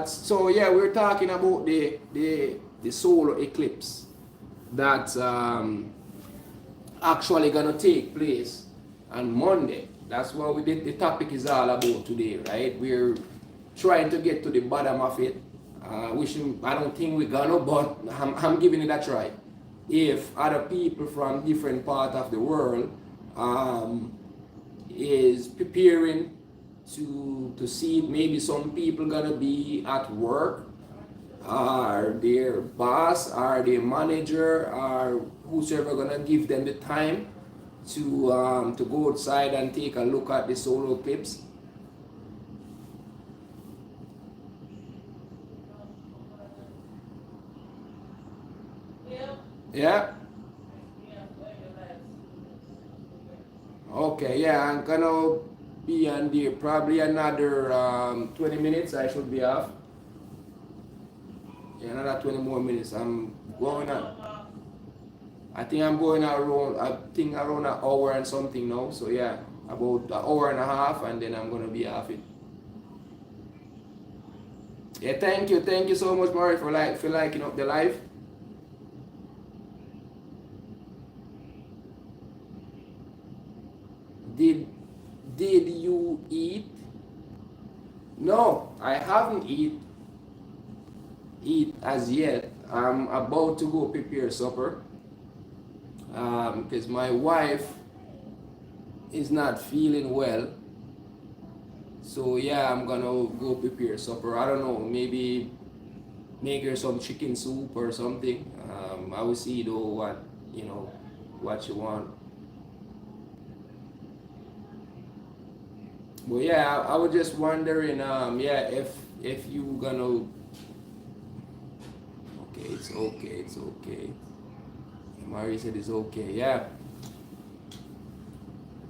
so yeah, we're talking about the solar eclipse that's actually gonna take place on Monday. That's what the topic is all about today, right? We're trying to get to the bottom of it. I don't think we're gonna, but I'm giving it a try. If other people from different part of the world um, is preparing to see it, maybe some people gonna be at work, or their boss, or their manager, or whosoever gonna give them the time to go outside and take a look at the solar eclipse. Yeah. Okay. Yeah, I'm gonna be on there probably another 20 minutes. I should be off. Yeah, another 20 more minutes. I'm going on. I think I'm going around. I think around an hour and something now. So yeah, about an hour and a half, and then I'm gonna be off it. Yeah, thank you so much, Murray, for liking up the live. Did did you eat? No, I haven't eat as yet. I'm about to go prepare supper because my wife is not feeling well. So yeah, I'm gonna go prepare supper. I don't know, maybe make her some chicken soup or something. I will see though what you want. But yeah, I was just wondering, yeah, if you gonna. Okay, it's okay, it's okay. Mary said it's okay, yeah.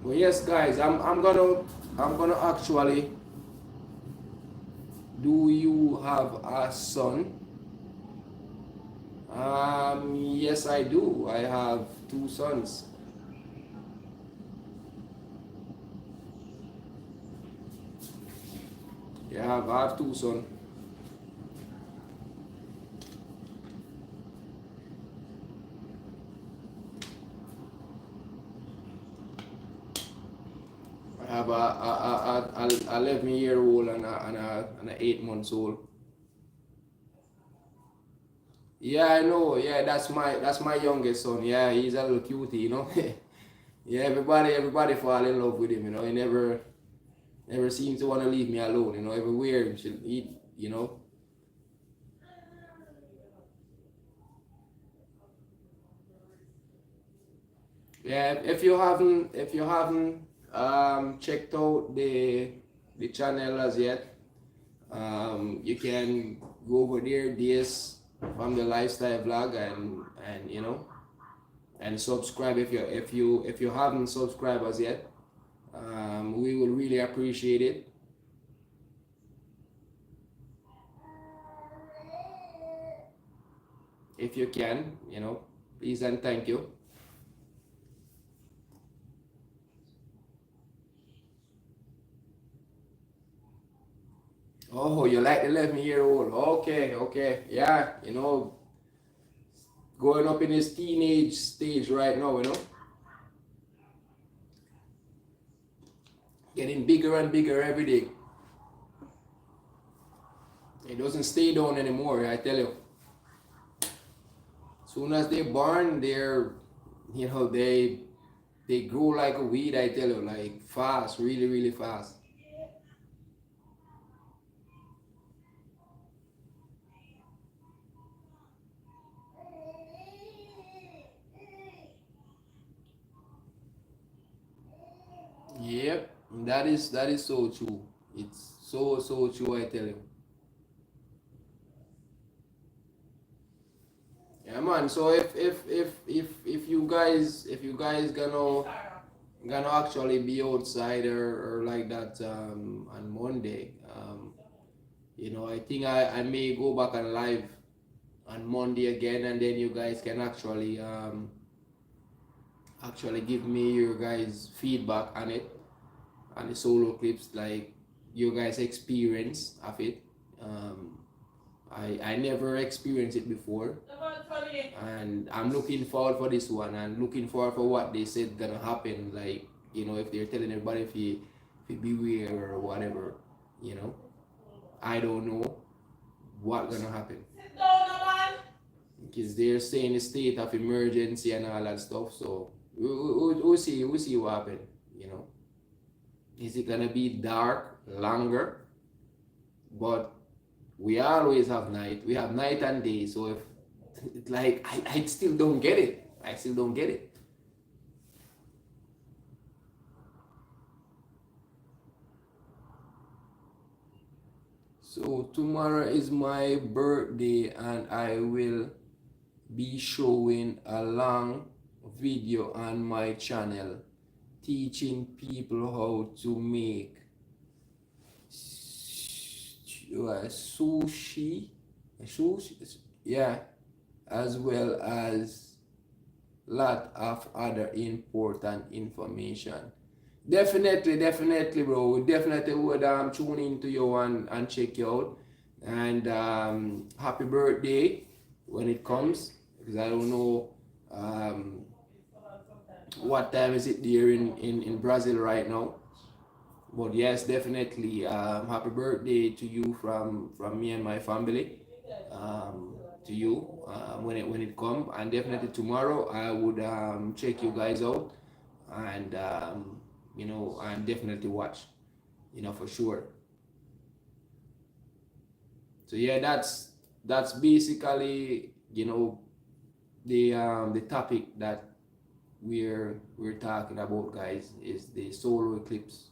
Well, yes, guys, I'm gonna actually. Do you have a son? Yes, I do. I have two sons. Yeah, I have two sons. I have a 11-year-old and an 8 months old. Yeah, I know. Yeah, that's my youngest son. Yeah, he's a little cutie. Yeah, everybody fall in love with him. He never seems to want to leave me alone. Everywhere he should eat. Yeah, if you haven't checked out the channel as yet, you can go over there, DS from the lifestyle vlog, and subscribe if you haven't subscribed as yet. We will really appreciate it if you can. Please and thank you. Oh, you like the 11-year-old? Okay, okay, yeah. Going up in his teenage stage right now. Getting bigger and bigger every day. It doesn't stay down anymore, I tell you. Soon as they're born, they grow like a weed, I tell you, like fast, really, really fast. Yep, that is so true. It's so true, I tell you. Yeah, man. So if you guys gonna gonna actually be outside or like that on Monday. You know, I think I may go back on live on Monday again, and then you guys can actually give me your guys feedback on it, on the solo clips, like your guys experience of it. um, I never experienced it before, and I'm looking forward for this one, and looking forward for what they said gonna happen, like, you know, if they're telling everybody if you beware or whatever, you know. I don't know what gonna happen, because they're saying a state of emergency and all that stuff. So we'll see what happen. You know, is it gonna be dark longer? But we always have night. We have night and day. So if it's like I still don't get it. I still don't get it. So tomorrow is my birthday, and I will be showing a long video on my channel teaching people how to make sushi, yeah, as well as lot of other important information. Definitely, bro. We definitely would tune into you and check you out. And happy birthday when it comes, because I don't know what time is it there in Brazil right now. But yes, definitely happy birthday to you from me and my family. To you when it come, and definitely tomorrow I would check you guys out, and you know, and definitely watch, you know, for sure. So yeah, that's basically, you know, the topic that we're talking about, guys, is the solar eclipse.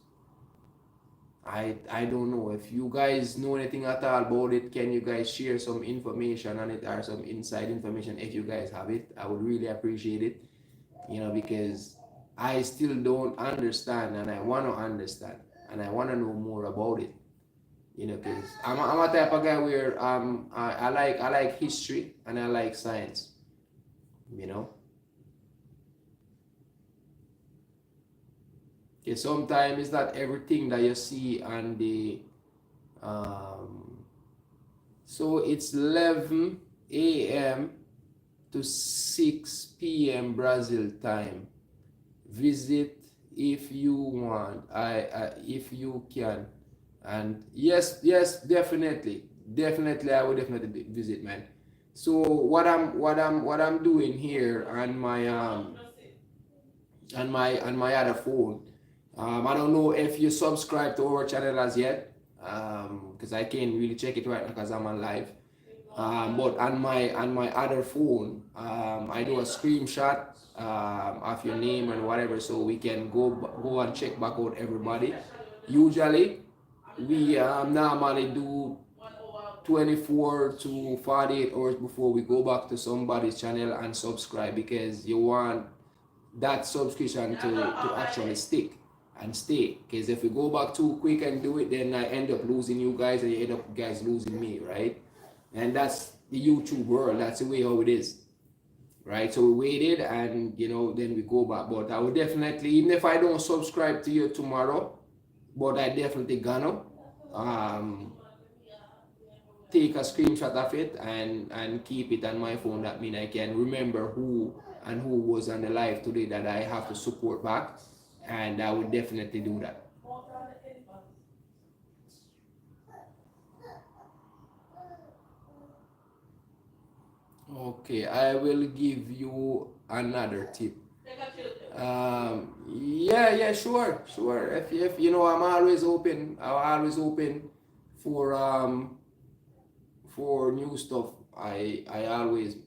I don't know if you guys know anything at all about it. Can you guys share some information on it, or some inside information if you guys have it? I would really appreciate it, you know, because I still don't understand, and I want to understand, and I want to know more about it, you know, because I'm a type of guy where I like history and I like science, you know. Okay, sometimes it's not everything that you see on the um, so it's 11 a.m. to 6 p.m. Brazil time. Visit if you want. I if you can. And yes, definitely, I will definitely visit, man. So what I'm doing here on my other phone. I don't know if you subscribe to our channel as yet, because I can't really check it right now because I'm on live. But on my other phone, I do a screenshot of your name and whatever, so we can go and check back out everybody. Usually, we normally do 24 to 48 hours before we go back to somebody's channel and subscribe, because you want that subscription to actually stick and stay. Because if we go back too quick and do it, then I end up losing you guys, and you end up guys losing me, right? And that's the YouTube world. That's the way how it is, right? So we waited, and you know, then we go back. But I will definitely, even if I don't subscribe to you tomorrow, but I definitely gonna um, take a screenshot of it and keep it on my phone. That means I can remember who was on the live today that I have to support back, and I will definitely do that. Okay, I will give you another tip. Yeah, sure. If you know, I'm always open for new stuff. I always,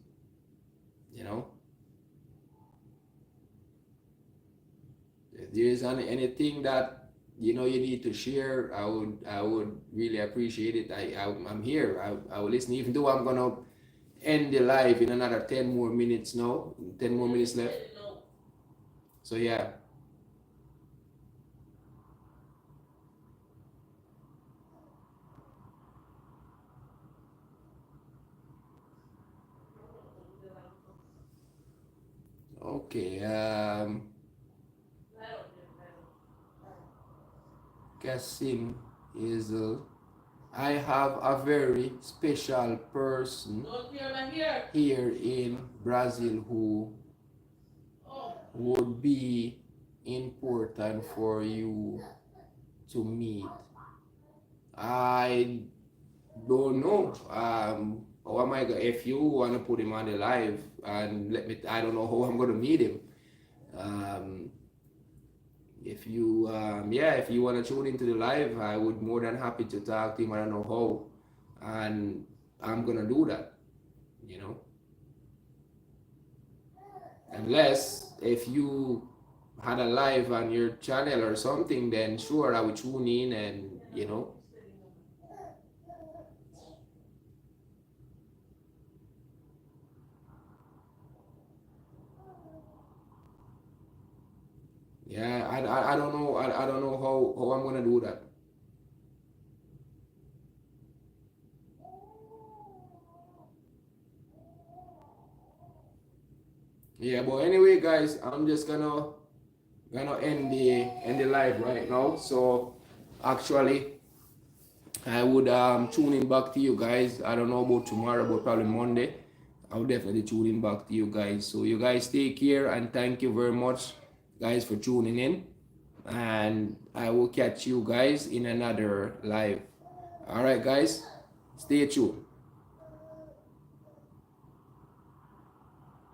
you know, if there is anything that you know you need to share, I would really appreciate it. I'm here. I will listen, even though I'm gonna end the live in another 10 more minutes now. 10 more minutes left. So yeah. Okay. Cassim Hazel. I have a very special person here in Brazil who would be important for you to meet. I don't know. How am I? If you want to put him on the live and let me, I don't know how I'm gonna meet him. Um, if you, yeah, if you want to tune into the live, I would more than happy to talk to him. I don't know how, and I'm gonna do that. You know, unless if you had a live on your channel or something, then sure I would tune in and yeah, I don't know I don't know how I'm gonna do that. Yeah, but anyway, guys, I'm just gonna end the live right now. So actually, I would tune in back to you guys. I don't know about tomorrow, but probably Monday. I'll definitely tune in back to you guys. So you guys take care and thank you very much, guys, for tuning in. And I will catch you guys in another live. All right, guys, stay tuned.